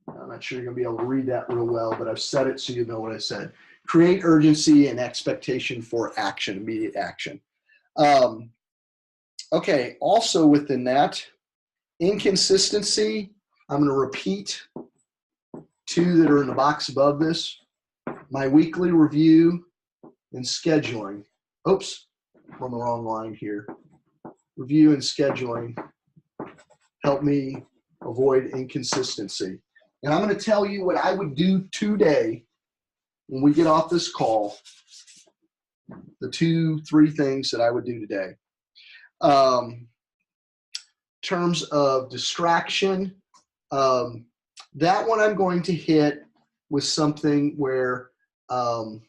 I'm not sure you're going to be able to read that real well, but I've said it so you know what I said. Create urgency and expectation for action, immediate action. Okay, also within that, inconsistency, I'm going to repeat 2 that are in the box above this. My weekly review and scheduling. Oops, I'm on the wrong line here. Review and scheduling help me avoid inconsistency. And I'm going to tell you what I would do today when we get off this call, the 2-3 things that I would do today. In terms of distraction, that one I'm going to hit with something where, all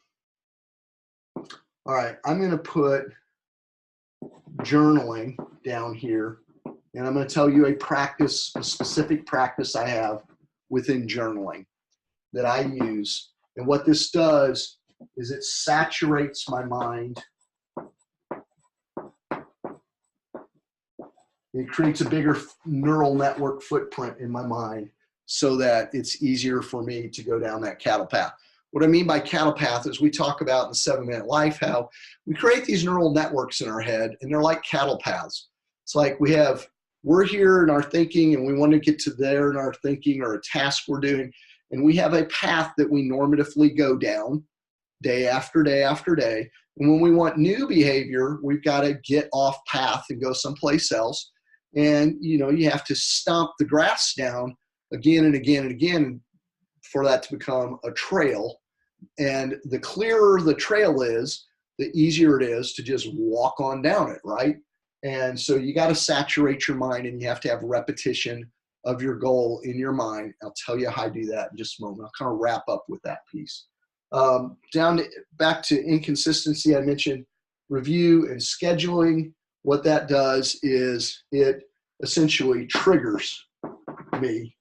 right, I'm going to put journaling down here, and I'm going to tell you a specific practice I have within journaling that I use. And what this does is it saturates my mind. It creates a bigger neural network footprint in my mind so that it's easier for me to go down that cattle path. What I mean by cattle path is we talk about in the 7-Minute Life how we create these neural networks in our head, and they're like cattle paths. It's like we're here in our thinking, and we want to get to there in our thinking or a task we're doing, and we have a path that we normatively go down day after day after day. And when we want new behavior, we've got to get off path and go someplace else. And, you know, you have to stomp the grass down again and again and again for that to become a trail. And the clearer the trail is, the easier it is to just walk on down it, right? And so you got to saturate your mind, and you have to have repetition of your goal in your mind. I'll tell you how I do that in just a moment. I'll kind of wrap up with that piece. Back to inconsistency, I mentioned review and scheduling. What that does is it essentially triggers me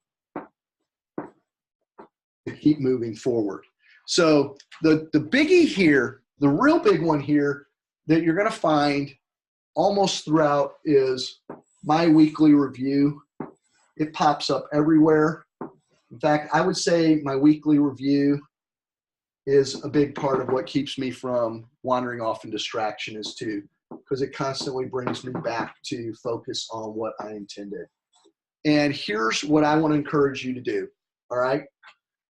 to keep moving forward. So the biggie here, the real big one here that you're going to find almost throughout is my weekly review. It pops up everywhere. In fact, I would say my weekly review is a big part of what keeps me from wandering off in distraction is too, because it constantly brings me back to focus on what I intended. And here's what I want to encourage you to do. All right.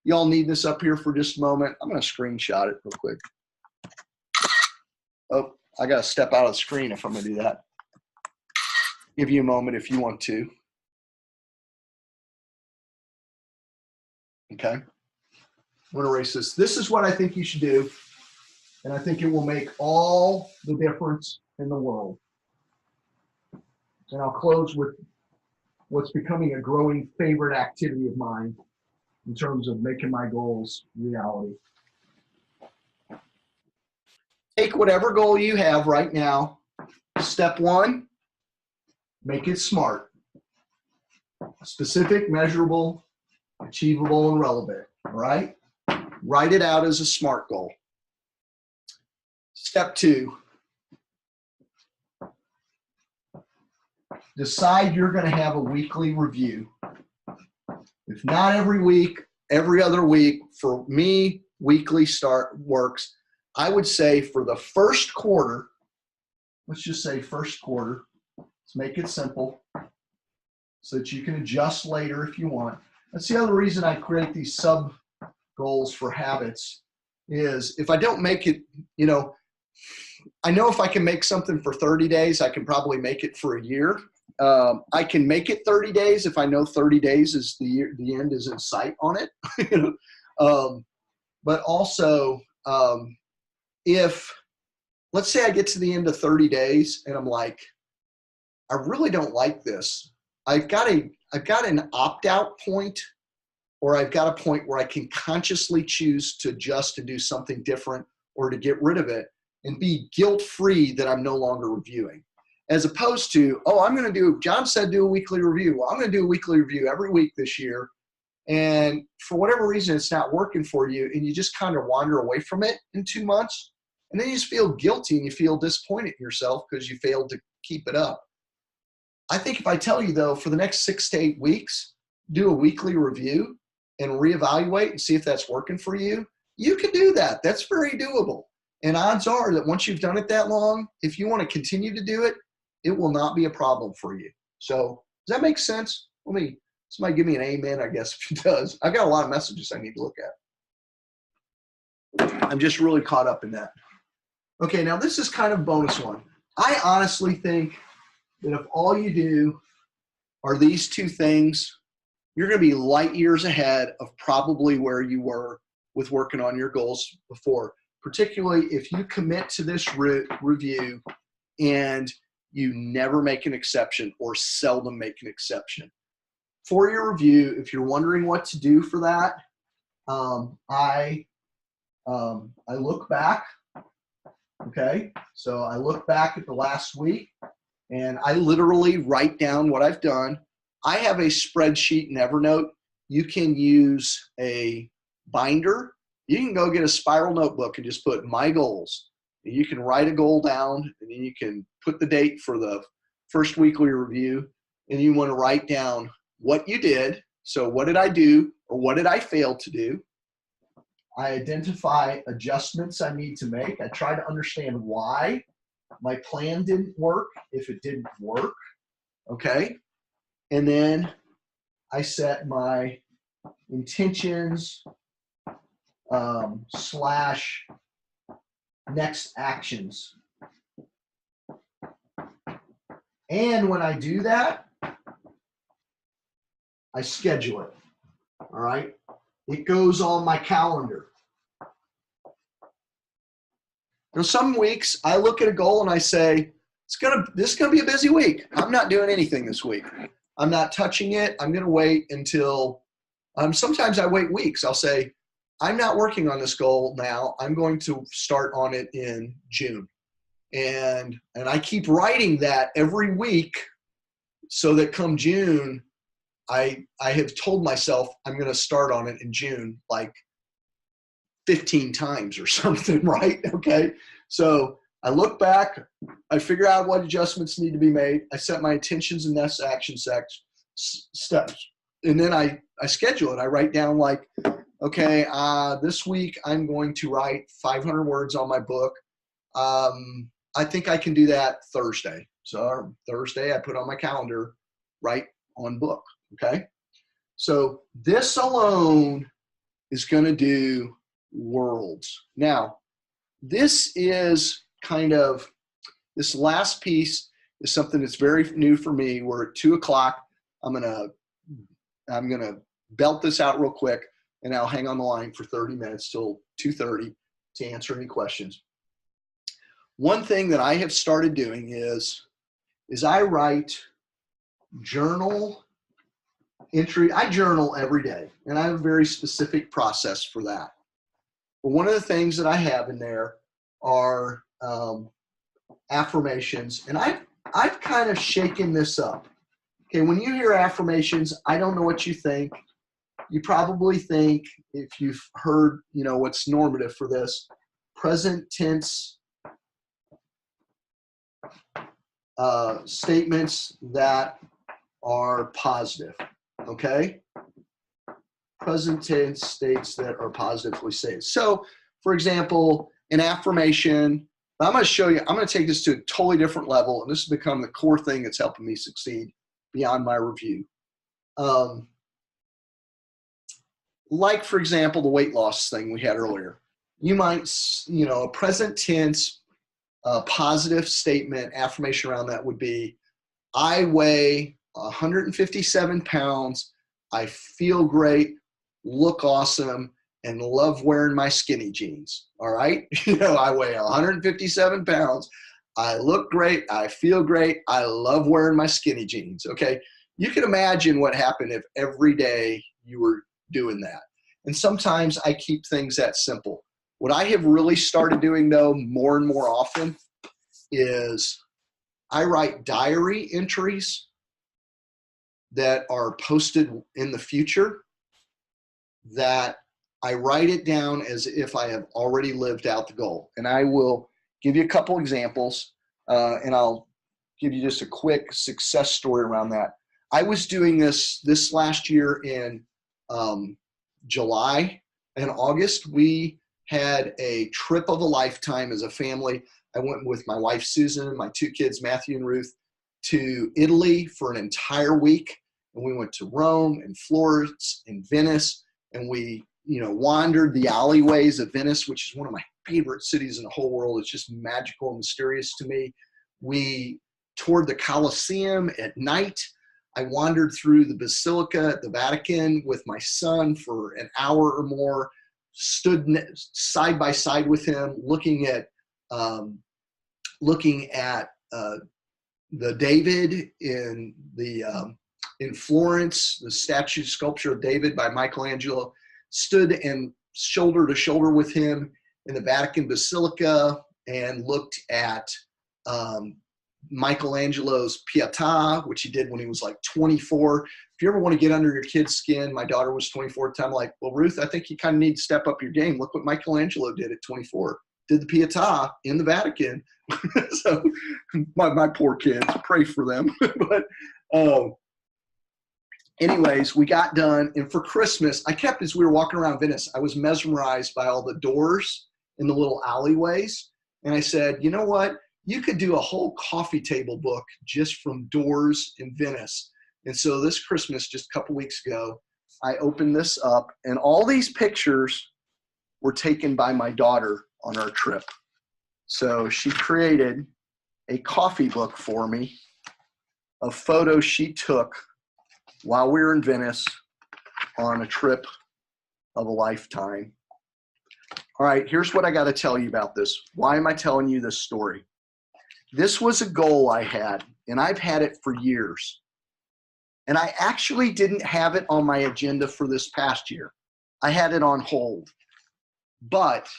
Y'all need this up here for just a moment. I'm going to screenshot it real quick. Oh, I got to step out of the screen if I'm going to do that. Give you a moment if you want to. Okay. I'm going to erase this. This is what I think you should do. And I think it will make all the difference in the world. And I'll close with what's becoming a growing favorite activity of mine in terms of making my goals reality. Take whatever goal you have right now. Step one, make it SMART. Specific, measurable, achievable, and relevant. All right? Write it out as a SMART goal. Step two, decide you're going to have a weekly review. If not every week, every other week. For me, weekly start works. I would say for the first quarter, let's just say first quarter. Let's make it simple so that you can adjust later if you want. That's the other reason I create these sub goals for habits is if I don't make it, you know if I can make something for 30 days, I can probably make it for a year. I can make it 30 days if I know 30 days is the end is in sight on it. But also, if let's say I get to the end of 30 days and I'm like, I really don't like this. I've got an opt-out point, or I've got a point where I can consciously choose to adjust and do something different or to get rid of it and be guilt-free that I'm no longer reviewing. As opposed to, John said do a weekly review. Well, I'm going to do a weekly review every week this year. And for whatever reason, it's not working for you. And you just kind of wander away from it in 2 months. And then you just feel guilty and you feel disappointed in yourself because you failed to keep it up. I think if I tell you, though, for the next 6 to 8 weeks, do a weekly review and reevaluate and see if that's working for you, you can do that. That's very doable. And odds are that once you've done it that long, if you want to continue to do it, it will not be a problem for you. So does that make sense? Somebody give me an amen, I guess, if it does. I've got a lot of messages I need to look at. I'm just really caught up in that. Okay, now this is kind of a bonus one. I honestly think that if all you do are these 2 things, you're going to be light years ahead of probably where you were with working on your goals before, particularly if you commit to this review and you never make an exception or seldom make an exception. For your review, if you're wondering what to do for that, I look back. Okay, so I look back at the last week and I literally write down what I've done. I have a spreadsheet in Evernote. You can use a binder. You can go get a spiral notebook and just put my goals. You can write a goal down and then you can put the date for the first weekly review, and you want to write down what you did. So what did I do or what did I fail to do? I identify adjustments I need to make. I try to understand why my plan didn't work, if it didn't work, okay? And then I set my intentions slash next actions. And when I do that, I schedule it. All right. It goes on my calendar. Now, some weeks I look at a goal and I say, this is gonna be a busy week. I'm not doing anything this week. I'm not touching it. I'm gonna wait until sometimes I wait weeks. I'll say, I'm not working on this goal now. I'm going to start on it in June. And I keep writing that every week so that come June, I have told myself I'm going to start on it in June like 15 times or something, right? Okay. So I look back, I figure out what adjustments need to be made. I set my intentions and next action steps. And then I schedule it. I write down like, okay, this week I'm going to write 500 words on my book. I think I can do that Thursday. So Thursday I put on my calendar, write on book. Okay. So this alone is going to do worlds. Now, this is this last piece is something that's very new for me. We're at 2:00. I'm going to belt this out real quick and I'll hang on the line for 30 minutes till 2:30 to answer any questions. One thing that I have started doing is I write journal entry. I journal every day, and I have a very specific process for that. But one of the things that I have in there are affirmations, and I've kind of shaken this up. Okay, when you hear affirmations, I don't know what you think. You probably think, if you've heard, what's normative for this, present tense statements that are positive, okay? Present tense states that are positively stated. So, for example, an affirmation, I'm going to show you, I'm going to take this to a totally different level, and this has become the core thing that's helping me succeed beyond my review. Like, for example, the weight loss thing we had earlier. You might, a present tense positive statement, affirmation around that would be, I weigh 157 pounds, I feel great, look awesome, and love wearing my skinny jeans. All right? I weigh 157 pounds, I look great, I feel great, I love wearing my skinny jeans. Okay? You can imagine what happened if every day you were doing that. And sometimes I keep things that simple. What I have really started doing, though, more and more often is I write diary entries that are posted in the future that I write it down as if I have already lived out the goal. And I will give you a couple examples, and I'll give you just a quick success story around that. I was doing this last year in July and August. We had a trip of a lifetime as a family. I went with my wife, Susan, my two kids, Matthew and Ruth, to Italy for an entire week. And we went to Rome and Florence and Venice. And we, wandered the alleyways of Venice, which is one of my favorite cities in the whole world. It's just magical and mysterious to me. We toured the Colosseum at night. I wandered through the Basilica at the Vatican with my son for an hour or more, stood side by side with him, looking at the David in Florence, the sculpture of David by Michelangelo, stood and shoulder to shoulder with him in the Vatican Basilica and looked at Michelangelo's Pietà, which he did when he was like 24. If you ever want to get under your kid's skin, my daughter was 24 at the time, like, well, Ruth, I think you kind of need to step up your game. Look what Michelangelo did at 24. Did the Pietà in the Vatican. So my poor kids, pray for them. But anyways, we got done. And for Christmas, as we were walking around Venice, I was mesmerized by all the doors in the little alleyways. And I said, you know what? You could do a whole coffee table book just from doors in Venice. And so this Christmas, just a couple weeks ago, I opened this up, and all these pictures were taken by my daughter on our trip. So she created a coffee book for me of photos she took while we were in Venice on a trip of a lifetime. All right, here's what I got to tell you about this. Why am I telling you this story? This was a goal I had, and I've had it for years. And I actually didn't have it on my agenda for this past year. I had it on hold. But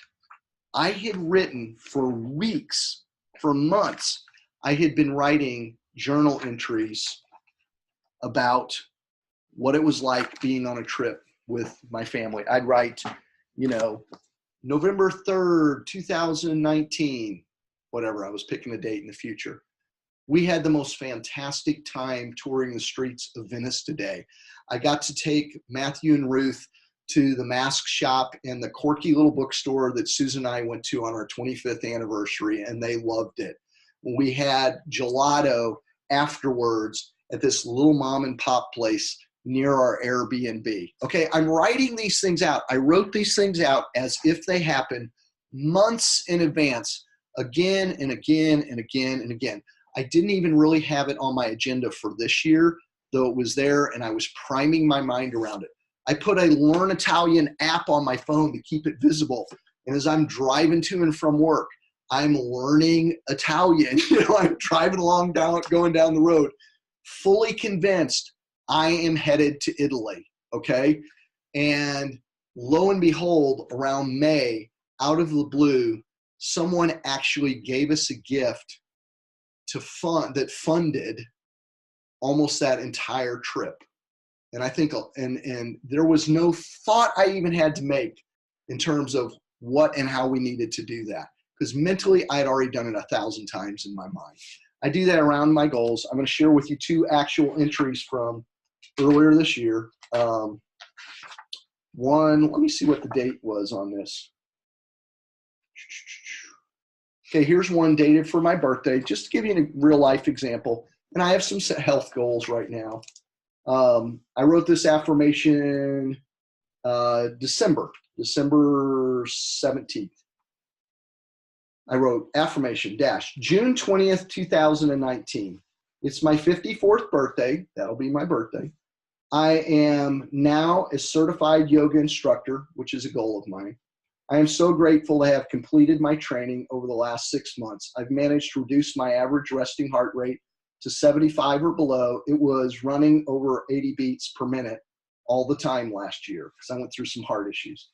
I had written for weeks, for months, I had been writing journal entries about what it was like being on a trip with my family. I'd write, November 3rd, 2019, whatever, I was picking a date in the future. We had the most fantastic time touring the streets of Venice today. I got to take Matthew and Ruth to the mask shop and the quirky little bookstore that Susan and I went to on our 25th anniversary, and they loved it. We had gelato afterwards at this little mom and pop place near our Airbnb. Okay, I'm writing these things out. I wrote these things out as if they happened months in advance, again and again and again and again. I didn't even really have it on my agenda for this year, though it was there, and I was priming my mind around it. I put a Learn Italian app on my phone to keep it visible. And as I'm driving to and from work, I'm learning Italian. I'm driving along going down the road, fully convinced I am headed to Italy, okay? And lo and behold, around May, out of the blue, someone actually gave us a gift that funded almost that entire trip. And I think, and there was no thought I even had to make in terms of what and how we needed to do that. Because mentally, I had already done it 1,000 times in my mind. I do that around my goals. I'm going to share with you 2 actual entries from earlier this year. One, let me see what the date was on this. Okay, here's one dated for my birthday, just to give you a real life example. And I have some health goals right now. I wrote this affirmation December 17th. I wrote affirmation June 20th, 2019. It's my 54th birthday. That'll be my birthday. I am now a certified yoga instructor, which is a goal of mine. I am so grateful to have completed my training over the last 6 months. I've managed to reduce my average resting heart rate to 75 or below. It was running over 80 beats per minute all the time last year because I went through some heart issues.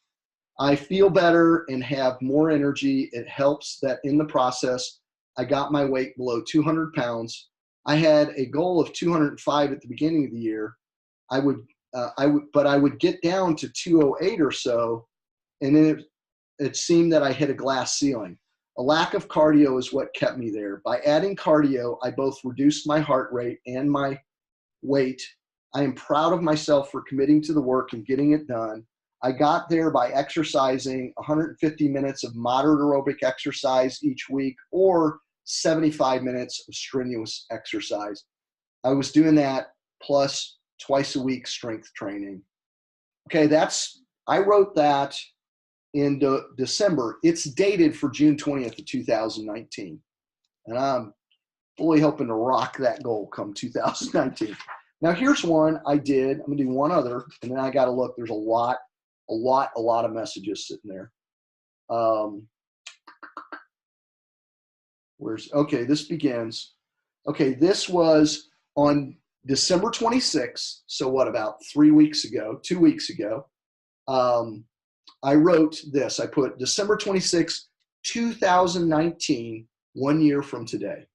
I feel better and have more energy. It helps that in the process, I got my weight below 200 pounds. I had a goal of 205 at the beginning of the year. I would get down to 208 or so, and then it seemed that I hit a glass ceiling. A lack of cardio is what kept me there. By adding cardio, I both reduced my heart rate and my weight. I am proud of myself for committing to the work and getting it done. I got there by exercising 150 minutes of moderate aerobic exercise each week or 75 minutes of strenuous exercise. I was doing that plus twice a week strength training. Okay, I wrote that in December. It's dated for June 20th of 2019. And I'm fully hoping to rock that goal come 2019. Now here's one I did. I'm gonna do one other, and then I gotta look. There's a lot of messages sitting there. This begins. Okay, this was on December 26th. So what, about 2 weeks ago. I wrote this. I put December 26th, 2019, 1 year from today.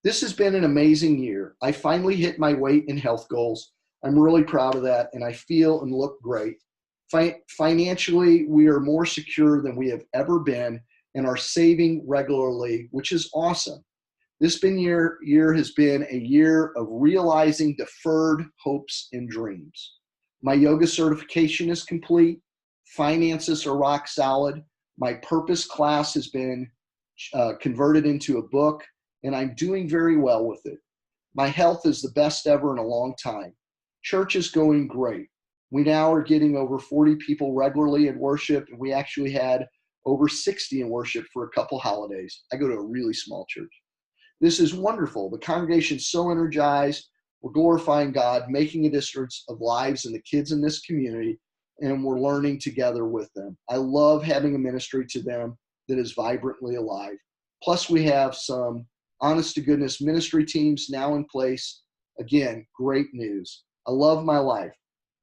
This has been an amazing year. I finally hit my weight and health goals. I'm really proud of that, and I feel and look great. Financially, we are more secure than we have ever been and are saving regularly, which is awesome. This year has been a year of realizing deferred hopes and dreams. My yoga certification is complete. Finances are rock solid. My purpose class has been converted into a book, and I'm doing very well with it. My health is the best ever in a long time. Church is going great. We now are getting over 40 people regularly in worship, and we actually had over 60 in worship for a couple holidays. I go to a really small church. This is wonderful. The congregation's so energized. we're glorifying God, making a difference of lives and the kids in this community, and we're learning together with them. I love having a ministry to them that is vibrantly alive. Plus, we have some honest to goodness ministry teams now in place. Again, great news. I love my life.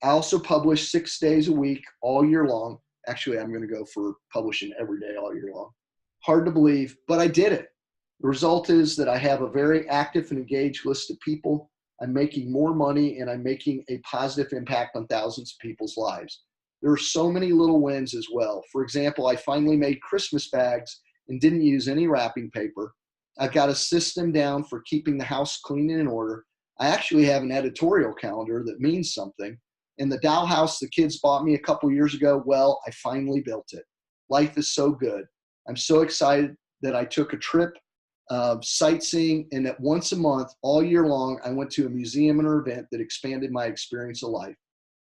I also publish 6 days a week all year long. Actually, I'm going to go for publishing every day all year long. Hard to believe, but I did it. The result is that I have a very active and engaged list of people. I'm making more money, and I'm making a positive impact on thousands of people's lives. There are so many little wins as well. For example, I finally made Christmas bags and didn't use any wrapping paper. I've got a system down for keeping the house clean and in order. I actually have an editorial calendar that means something. And the dollhouse the kids bought me a couple years ago, well, I finally built it. Life is so good. I'm so excited that I took a trip sightseeing, and that once a month, all year long, I went to a museum or event that expanded my experience of life.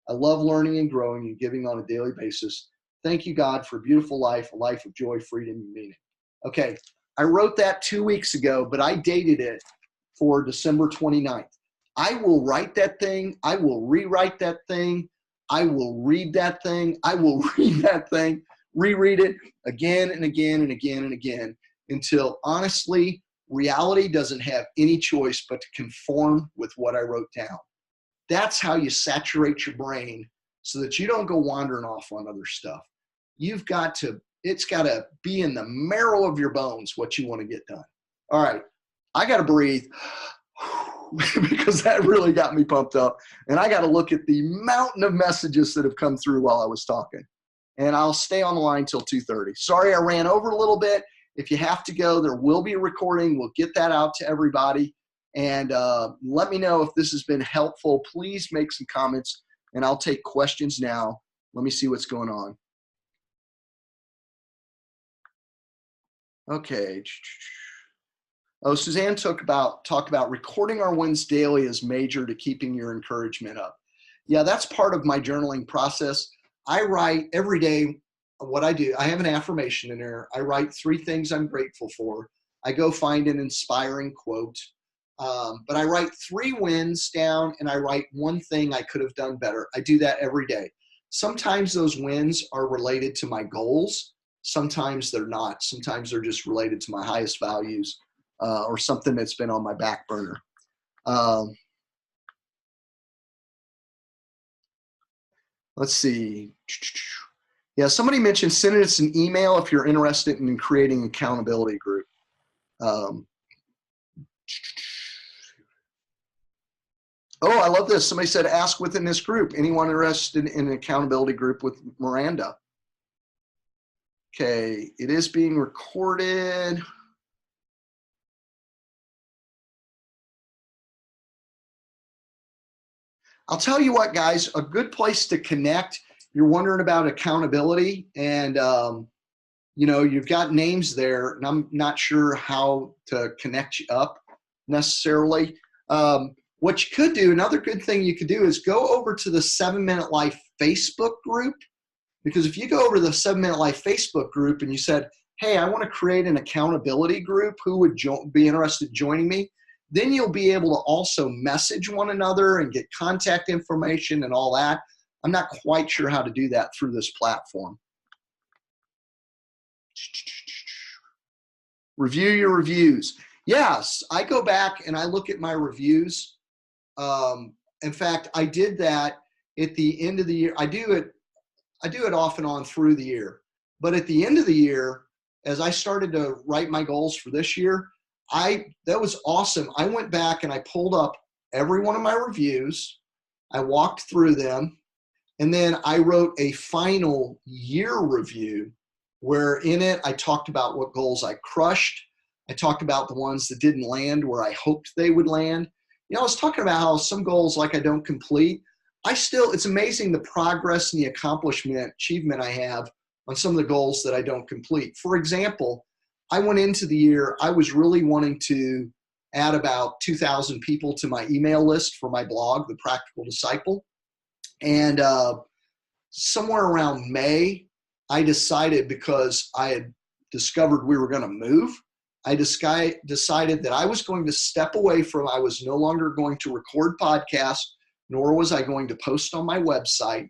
I love learning and growing and giving on a daily basis. Thank you, God, for a beautiful life, a life of joy, freedom, and meaning. Okay, I wrote that 2 weeks ago, but I dated it for December 29th. I will write that thing. I will rewrite that thing. I will read that thing. I will read that thing, reread it again and again and again and again until, honestly, reality doesn't have any choice but to conform with what I wrote down. That's how you saturate your brain so that you don't go wandering off on other stuff. You've got to, it's got to be in the marrow of your bones what you want to get done. All right, I got to breathe because that really got me pumped up. And I got to look at the mountain of messages that have come through while I was talking. And I'll stay on the line till 2:30. Sorry I ran over a little bit. If you have to go, there will be a recording. We'll get that out to everybody. And let me know if this has been helpful. Please make some comments, and I'll take questions now. Let me see what's going on. Okay. Oh, Suzanne talked about recording our wins daily as major to keeping your encouragement up. Yeah, that's part of my journaling process. I write every day. What I do, I have an affirmation in there. I write 3 things I'm grateful for. I go find an inspiring quote. But I write 3 wins down, and I write 1 thing I could have done better. I do that every day. Sometimes those wins are related to my goals. Sometimes they're not. Sometimes they're just related to my highest values or something that's been on my back burner. Let's see. Yeah, somebody mentioned sending us an email if you're interested in creating an accountability group. Oh, I love this. Somebody said, ask within this group. Anyone interested in an accountability group with Miranda? Okay, it is being recorded. I'll tell you what, guys, a good place to connect. You're wondering about accountability, and you've got names there, and I'm not sure how to connect you up necessarily. What you could do, another good thing you could do is go over to the 7 Minute Life Facebook group, because if you go over to the 7 Minute Life Facebook group and you said, hey, I want to create an accountability group, who would be interested in joining me? Then you'll be able to also message one another and get contact information and all that. I'm not quite sure how to do that through this platform. Review your reviews. Yes, I go back and I look at my reviews. In fact, I did that at the end of the year. I do it off and on through the year. But at the end of the year, as I started to write my goals for this year, that was awesome. I went back and I pulled up every one of my reviews. I walked through them. And then I wrote a final year review where in it I talked about what goals I crushed. I talked about the ones that didn't land where I hoped they would land. I was talking about how some goals like I don't complete. It's amazing the progress and the achievement I have on some of the goals that I don't complete. For example, I went into the year, I was really wanting to add about 2,000 people to my email list for my blog, The Practical Disciple. And somewhere around May, I decided, because I had discovered we were going to move, I decided that I was going to step away from, I was no longer going to record podcasts, nor was I going to post on my website,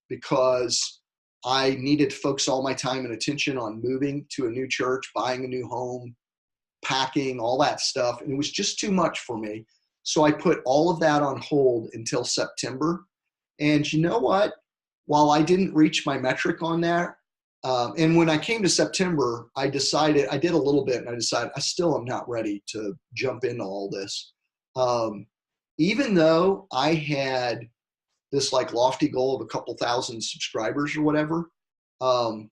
because I needed to focus all my time and attention on moving to a new church, buying a new home, packing, all that stuff. And it was just too much for me. So I put all of that on hold until September. And you know what? While I didn't reach my metric on that, and when I came to September, I decided, I did a little bit, and I decided I still am not ready to jump into all this. Even though I had this like lofty goal of a couple thousand subscribers or whatever, I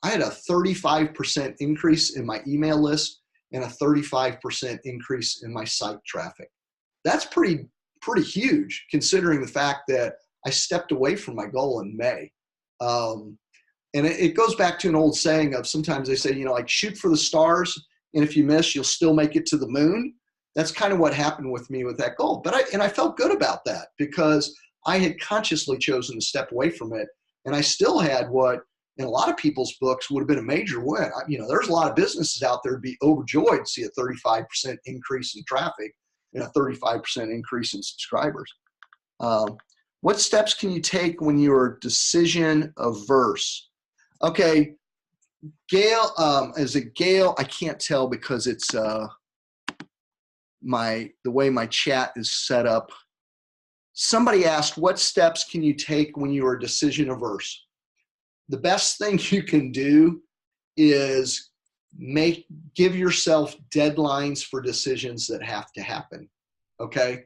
had a 35% increase in my email list and a 35% increase in my site traffic. That's pretty huge, considering the fact that I stepped away from my goal in May. And it goes back to an old saying of, sometimes they say, like, shoot for the stars, and if you miss, you'll still make it to the moon. That's kind of what happened with me with that goal. But I felt good about that, because I had consciously chosen to step away from it. And I still had what in a lot of people's books would have been a major win. There's a lot of businesses out there to be overjoyed to see a 35% increase in traffic and a 35% increase in subscribers. What steps can you take when you're decision averse? Okay, Gail, is it Gail? I can't tell because it's the way my chat is set up. Somebody asked, what steps can you take when you are decision averse? The best thing you can do is give yourself deadlines for decisions that have to happen. Okay.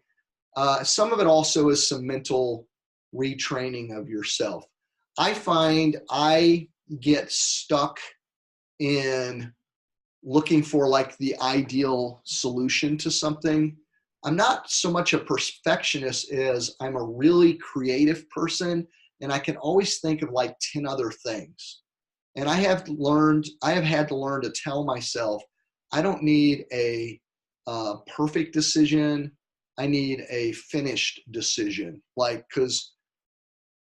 Some of it also is some mental retraining of yourself. I find I get stuck in looking for like the ideal solution to something. I'm not so much a perfectionist as I'm a really creative person, and I can always think of like 10 other things. And I have had to learn to tell myself, I don't need a perfect decision. I need a finished decision, because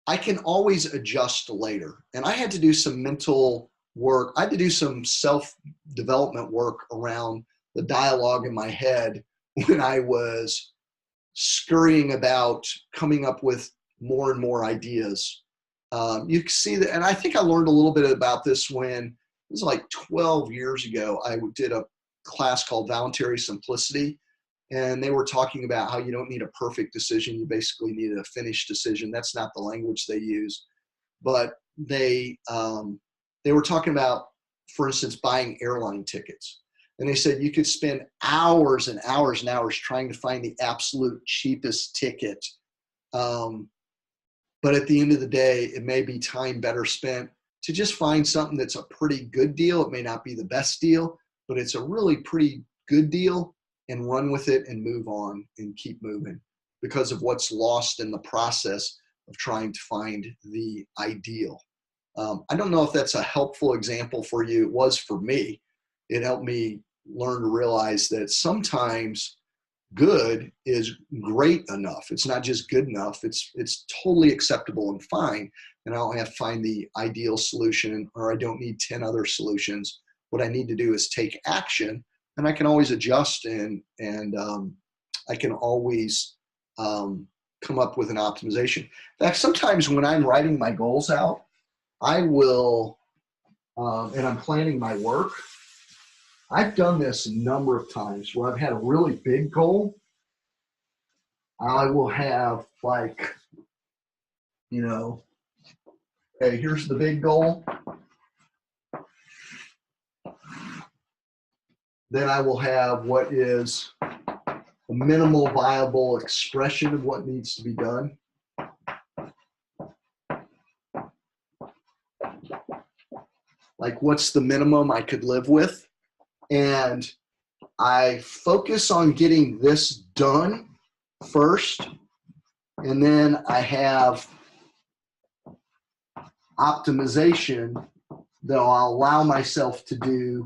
I can always adjust later. And I had to do some mental work. I had to do some self-development work around the dialogue in my head when I was scurrying about coming up with more and more ideas. You can see that, and I think I learned a little bit about this when it was like 12 years ago. I did a class called Voluntary Simplicity, and they were talking about how you don't need a perfect decision. You basically need a finished decision. That's not the language they use, but they were talking about, for instance, buying airline tickets. And they said you could spend hours and hours and hours trying to find the absolute cheapest ticket. But at the end of the day, it may be time better spent to just find something that's a pretty good deal. It may not be the best deal, but it's a really pretty good deal, and run with it and move on and keep moving, because of what's lost in the process of trying to find the ideal. I don't know if that's a helpful example for you. It was for me. It helped me learn to realize that sometimes good is great enough. It's not just good enough. It's totally acceptable and fine. And I don't have to find the ideal solution, or I don't need 10 other solutions. What I need to do is take action, and I can always adjust and I can always come up with an optimization. In fact, sometimes when I'm writing my goals out, I will, and I'm planning my work, I've done this a number of times where I've had a really big goal. I will have like, okay, here's the big goal. Then I will have what is a minimal viable expression of what needs to be done. Like, what's the minimum I could live with? And I focus on getting this done first, and then I have optimization that I'll allow myself to do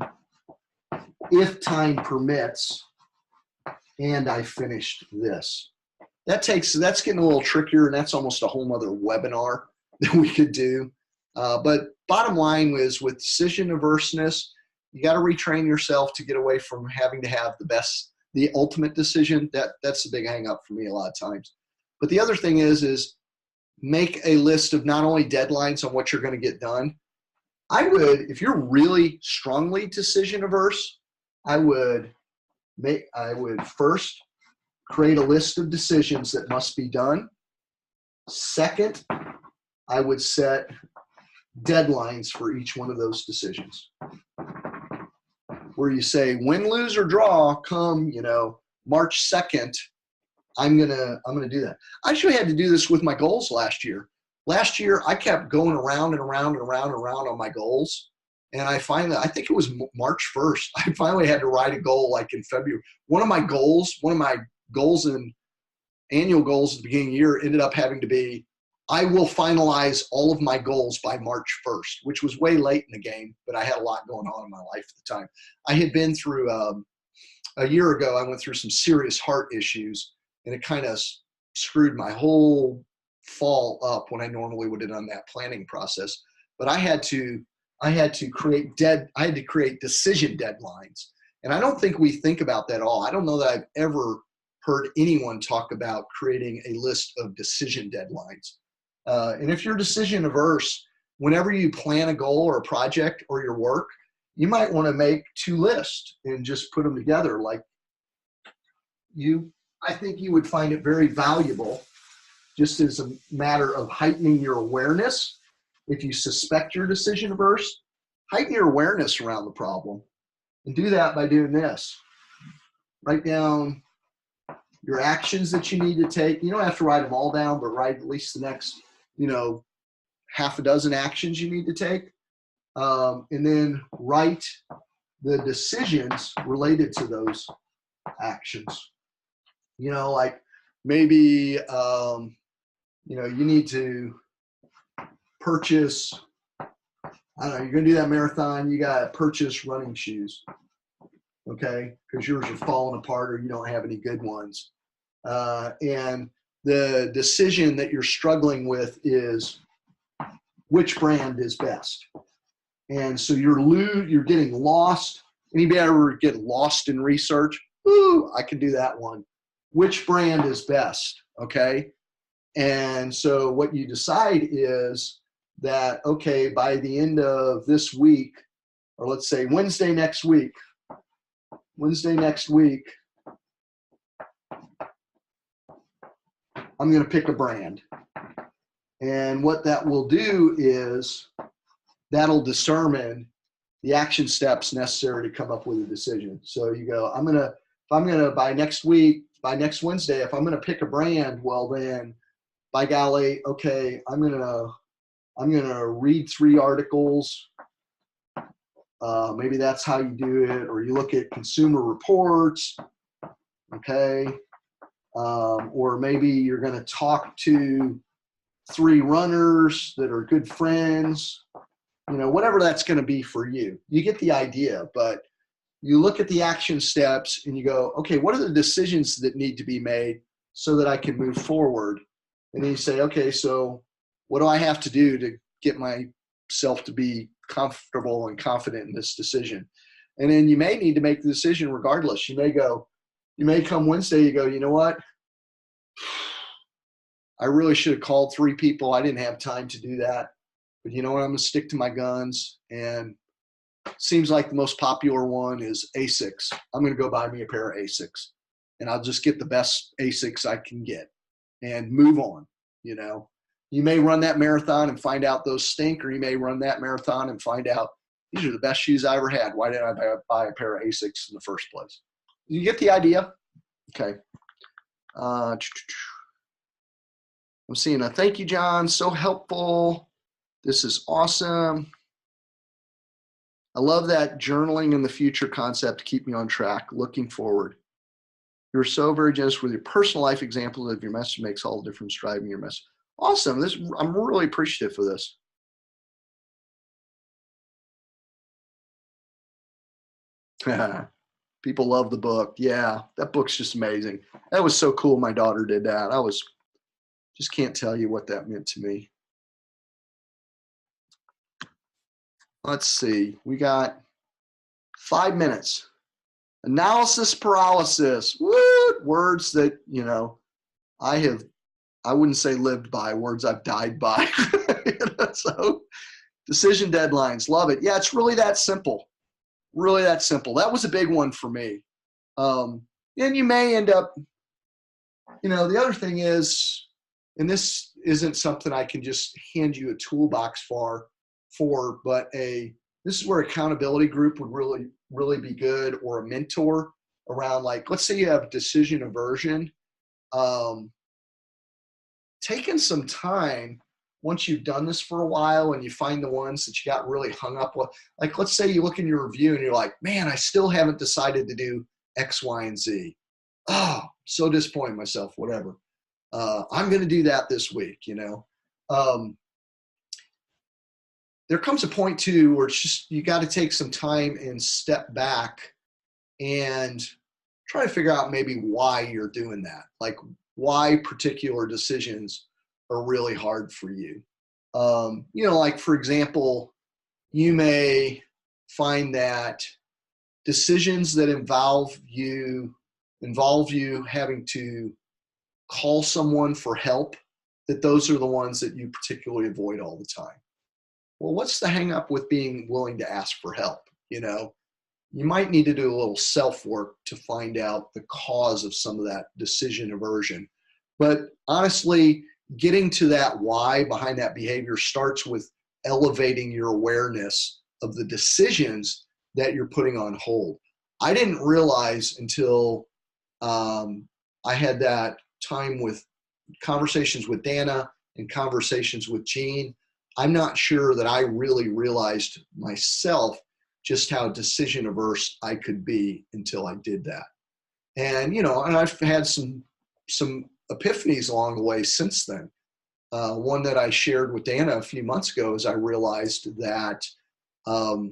if time permits, and I finished this. That's getting a little trickier, and that's almost a whole nother webinar that we could do. But bottom line is, with decision averseness, you got to retrain yourself to get away from having to have the ultimate decision. That's the big hang up for me a lot of times. But the other thing is make a list of not only deadlines on what you're going to get done. If you're really strongly decision averse, I would first create a list of decisions that must be done. Second, I would set deadlines for each one of those decisions, where you say, win, lose, or draw, come, March 2nd, I'm gonna do that. I actually had to do this with my goals last year. Last year, I kept going around and around and around and around on my goals. And I think it was March 1st, I finally had to write a goal like in February. One of my goals and annual goals at the beginning of the year ended up having to be, I will finalize all of my goals by March 1st, which was way late in the game, but I had a lot going on in my life at the time. I had been through, a year ago, I went through some serious heart issues, and it kind of screwed my whole fall up when I normally would have done that planning process. But I had to create decision deadlines. And I don't think we think about that at all. I don't know that I've ever heard anyone talk about creating a list of decision deadlines. And if you're decision averse, whenever you plan a goal or a project or your work, you might want to make 2 lists and just put them together. I think you would find it very valuable, just as a matter of heightening your awareness. If you suspect you're decision averse, heighten your awareness around the problem, and do that by doing this. Write down your actions that you need to take. You don't have to write them all down, but write at least the next, half a dozen actions you need to take. And then write the decisions related to those actions. Like maybe, you need to purchase, I don't know, you're going to do that marathon, you got to purchase running shoes, okay? Because yours are falling apart or you don't have any good ones. And the decision that you're struggling with is which brand is best. And so you're getting lost. Anybody ever get lost in research? Ooh, I can do that one. Which brand is best, okay? And so what you decide is that, okay, by the end of this week, or let's say Wednesday next week, I'm going to pick a brand. And what that will do is that'll determine the action steps necessary to come up with a decision. So you go, by next Wednesday, if I'm going to pick a brand, well then, by golly, okay, I'm gonna read 3 articles. Maybe that's how you do it, or you look at consumer reports, okay? Or maybe you're gonna talk to 3 runners that are good friends, whatever that's gonna be for you. You get the idea, but you look at the action steps and you go, okay, what are the decisions that need to be made so that I can move forward? And then you say, okay, so what do I have to do to get myself to be comfortable and confident in this decision? And then you may need to make the decision regardless. You may come Wednesday, you go, you know what? I really should have called 3 people. I didn't have time to do that. But you know what? I'm going to stick to my guns. And seems like the most popular one is Asics. I'm going to go buy me a pair of Asics. And I'll just get the best Asics I can get and move on. You may run that marathon and find out those stink, or you may run that marathon and find out these are the best shoes I ever had. Why didn't I buy a pair of Asics in the first place? You get the idea? Okay. I'm seeing a thank you, John. So helpful. This is awesome. I love that journaling in the future concept to keep me on track. Looking forward. You're so very generous with your personal life examples of your message makes all the difference driving your message. Awesome. I'm really appreciative for this. People love the book. Yeah, that book's just amazing. That was so cool my daughter did that. Just can't tell you what that meant to me. let's see. We got 5 minutes. Analysis paralysis. Woo! Words that, I wouldn't say lived by, words I've died by. So decision deadlines, love it. Yeah, it's really that simple. Really that simple. That was a big one for me. And you may end up, the other thing is, and this isn't something I can just hand you a toolbox for, but this is where accountability group would really, really be good, or a mentor around, like, let's say you have decision aversion. Taking some time, once you've done this for a while and you find the ones that you got really hung up with, like, let's say you look in your review and you're like, man, I still haven't decided to do X, Y, and Z. Oh, so disappointed in myself, whatever. I'm going to do that this week, there comes a point too where it's just, you got to take some time and step back and try to figure out maybe why you're doing that. Like, why particular decisions are really hard for you. Like, for example, you may find that decisions that involve you having to call someone for help, that those are the ones that you particularly avoid all the time. Well, what's the hang up with being willing to ask for help? You might need to do a little self-work to find out the cause of some of that decision aversion. But honestly, getting to that why behind that behavior starts with elevating your awareness of the decisions that you're putting on hold. I didn't realize until I had that time with conversations with Dana and conversations with Gene. I'm not sure that I really realized myself just how decision averse I could be until I did that. And, and I've had some epiphanies along the way since then. One that I shared with Dana a few months ago is I realized that I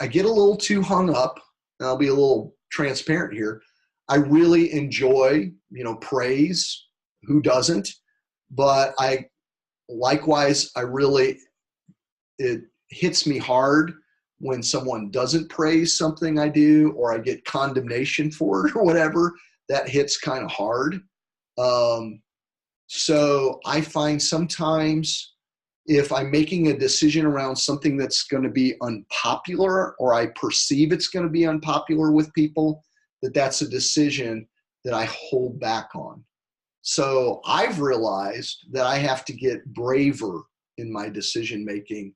get a little too hung up, and I'll be a little transparent here. I really enjoy, praise. Who doesn't? But it hits me hard when someone doesn't praise something I do, or I get condemnation for it or whatever. That hits kind of hard. So I find sometimes if I'm making a decision around something that's going to be unpopular, or I perceive it's going to be unpopular with people, that's a decision that I hold back on. So I've realized that I have to get braver in my decision making,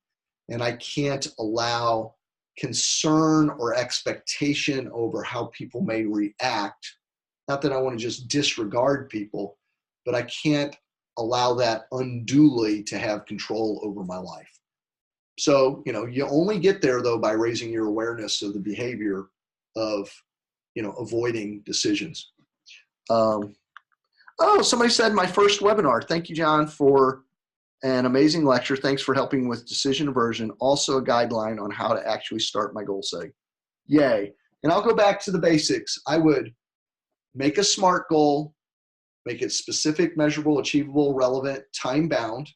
and I can't allow concern or expectation over how people may react. Not that I want to just disregard people, but I can't allow that unduly to have control over my life. So, you only get there, though, by raising your awareness of the behavior of, avoiding decisions. Somebody said my first webinar. Thank you, John, for an amazing lecture. Thanks for helping with decision aversion. Also a guideline on how to actually start my goal setting. Yay. And I'll go back to the basics. I would make a SMART goal, make it specific, measurable, achievable, relevant, time-bound.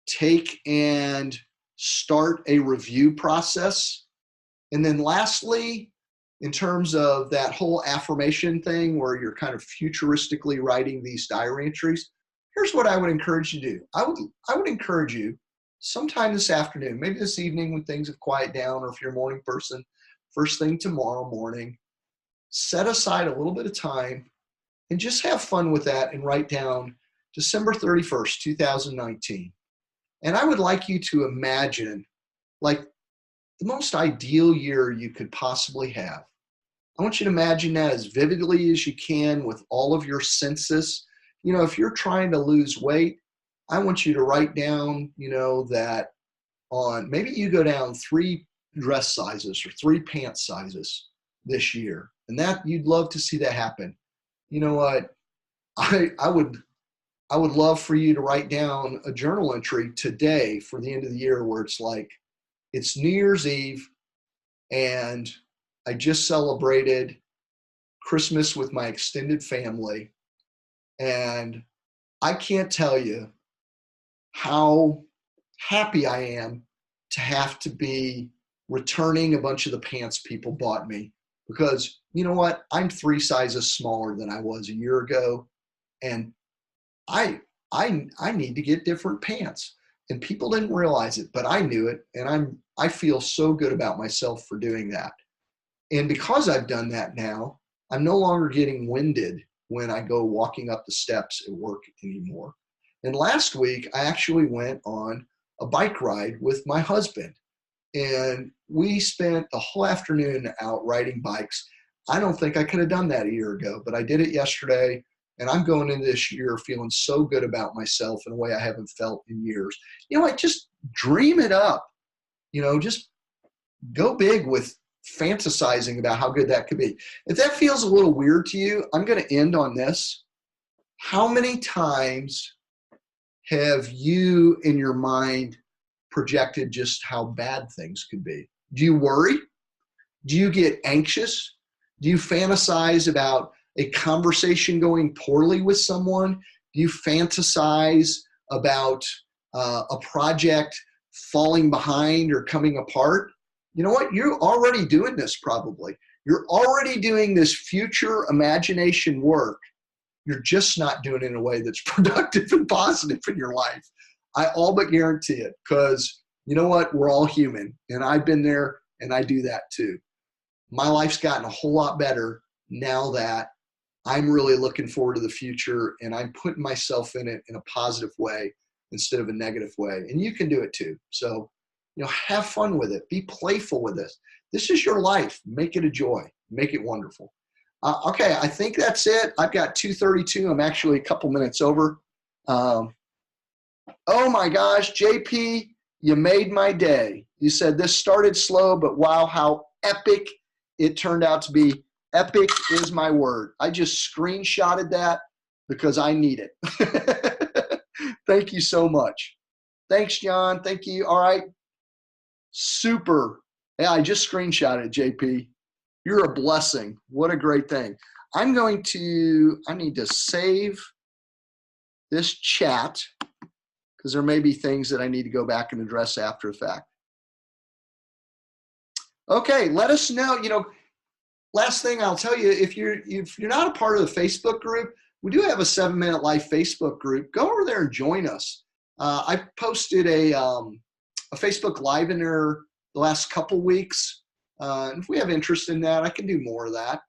Take and start a review process. And then lastly, in terms of that whole affirmation thing where you're kind of futuristically writing these diary entries, here's what I would encourage you to do. I would encourage you sometime this afternoon, maybe this evening when things have quieted down, or if you're a morning person, first thing tomorrow morning, set aside a little bit of time and just have fun with that and write down December 31st, 2019. And I would like you to imagine like the most ideal year you could possibly have. I want you to imagine that as vividly as you can with all of your senses. If you're trying to lose weight, I want you to write down, that maybe you go down 3 dress sizes or 3 pant sizes this year. And that you'd love to see that happen. You know what? I would love for you to write down a journal entry today for the end of the year where it's like, it's New Year's Eve and I just celebrated Christmas with my extended family. And I can't tell you how happy I am to have to be returning a bunch of the pants people bought me, because you know what? I'm 3 sizes smaller than I was a year ago, and I need to get different pants. And people didn't realize it, but I knew it, and I feel so good about myself for doing that. And because I've done that now, I'm no longer getting winded when I go walking up the steps at work anymore. And last week, I actually went on a bike ride with my husband, and we spent the whole afternoon out riding bikes. I don't think I could have done that a year ago, but I did it yesterday, and I'm going into this year feeling so good about myself in a way I haven't felt in years. You know, just dream it up. You know, just go big with fantasizing about how good that could be. If that feels a little weird to you, I'm going to end on this. How many times have you in your mind projected just how bad things could be? Do you worry? Do you get anxious? Do you fantasize about a conversation going poorly with someone? Do you fantasize about a project falling behind or coming apart? You know what? You're already doing this probably. You're already doing this future imagination work. You're just not doing it in a way that's productive and positive in your life. I all but guarantee it, because you know what? We're all human, and I've been there, and I do that too. My life's gotten a whole lot better now that I'm really looking forward to the future, and I'm putting myself in it in a positive way instead of a negative way. And you can do it too. So, you know, have fun with it. Be playful with this. This is your life. Make it a joy. Make it wonderful. Okay, I think that's it. I've got 2:32. I'm actually a couple minutes over. Oh my gosh, JP, you made my day. You said this started slow, but wow, how epic it turned out to be. Epic is my word. I just screenshotted that because I need it. Thank you so much. Thanks, John. Thank you. All right. Super. Yeah, I just screenshotted it, JP. You're a blessing. What a great thing. I need to save this chat because there may be things that I need to go back and address after the fact. Okay, let us know, last thing I'll tell you, if you're not a part of the Facebook group, we do have a 7-Minute Life Facebook group. Go over there and join us. I posted a Facebook Live in there the last couple weeks. If we have interest in that, I can do more of that.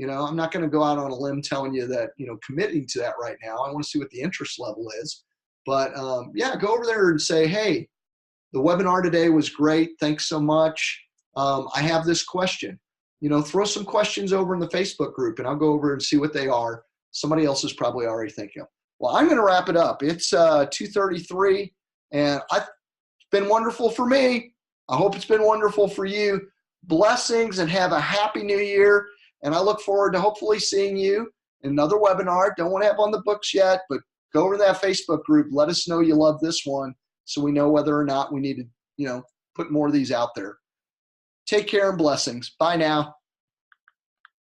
I'm not going to go out on a limb telling you that, committing to that right now. I want to see what the interest level is. But yeah, go over there and say, hey, the webinar today was great. Thanks so much. I have this question. Throw some questions over in the Facebook group, and I'll go over and see what they are. Somebody else is probably already thinking. Well, I'm going to wrap it up. It's 2:33, and it's been wonderful for me. I hope it's been wonderful for you. Blessings, and have a happy new year. And I look forward to hopefully seeing you in another webinar. Don't want to have on the books yet, but go over to that Facebook group. Let us know you love this one so we know whether or not we need to, put more of these out there. Take care and blessings. Bye now.